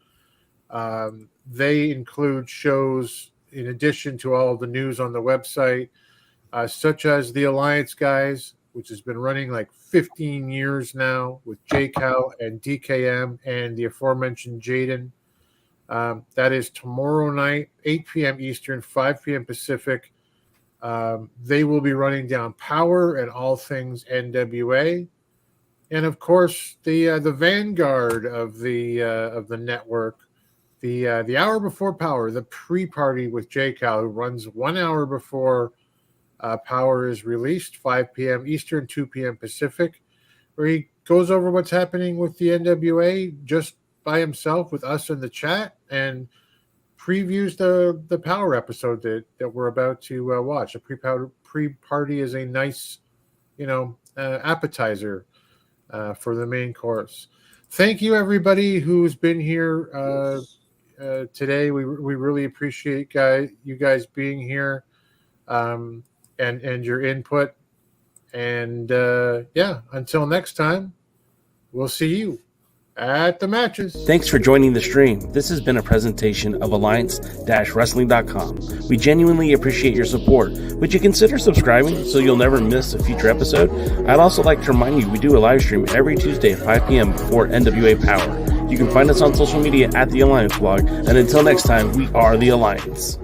They include shows in addition to all of the news on the website, such as the Alliance Guys, which has been running like 15 years now with JCal and DKM and the aforementioned Jaden. That is tomorrow night, 8 p.m. Eastern, 5 p.m. Pacific. They will be running down Power and all things NWA, and of course the vanguard of the network, the hour before Power, the pre-party with JCal, who runs 1 hour before Power is released, 5 p.m. Eastern, 2 p.m. Pacific, where he goes over what's happening with the NWA just by himself with us in the chat and previews the Power episode that we're about to watch. A pre-party is a nice, appetizer for the main course. Thank you, everybody who's been here today. We really appreciate you guys being here and your input. And until next time, we'll see you at the matches. Thanks for joining the stream. This has been a presentation of Alliance-Wrestling.com. We genuinely appreciate your support. Would you consider subscribing so you'll never miss a future episode? I'd also like to remind you we do a live stream every Tuesday at 5 p.m. before NWA Power. You can find us on social media at The Alliance Blog. And until next time, we are The Alliance.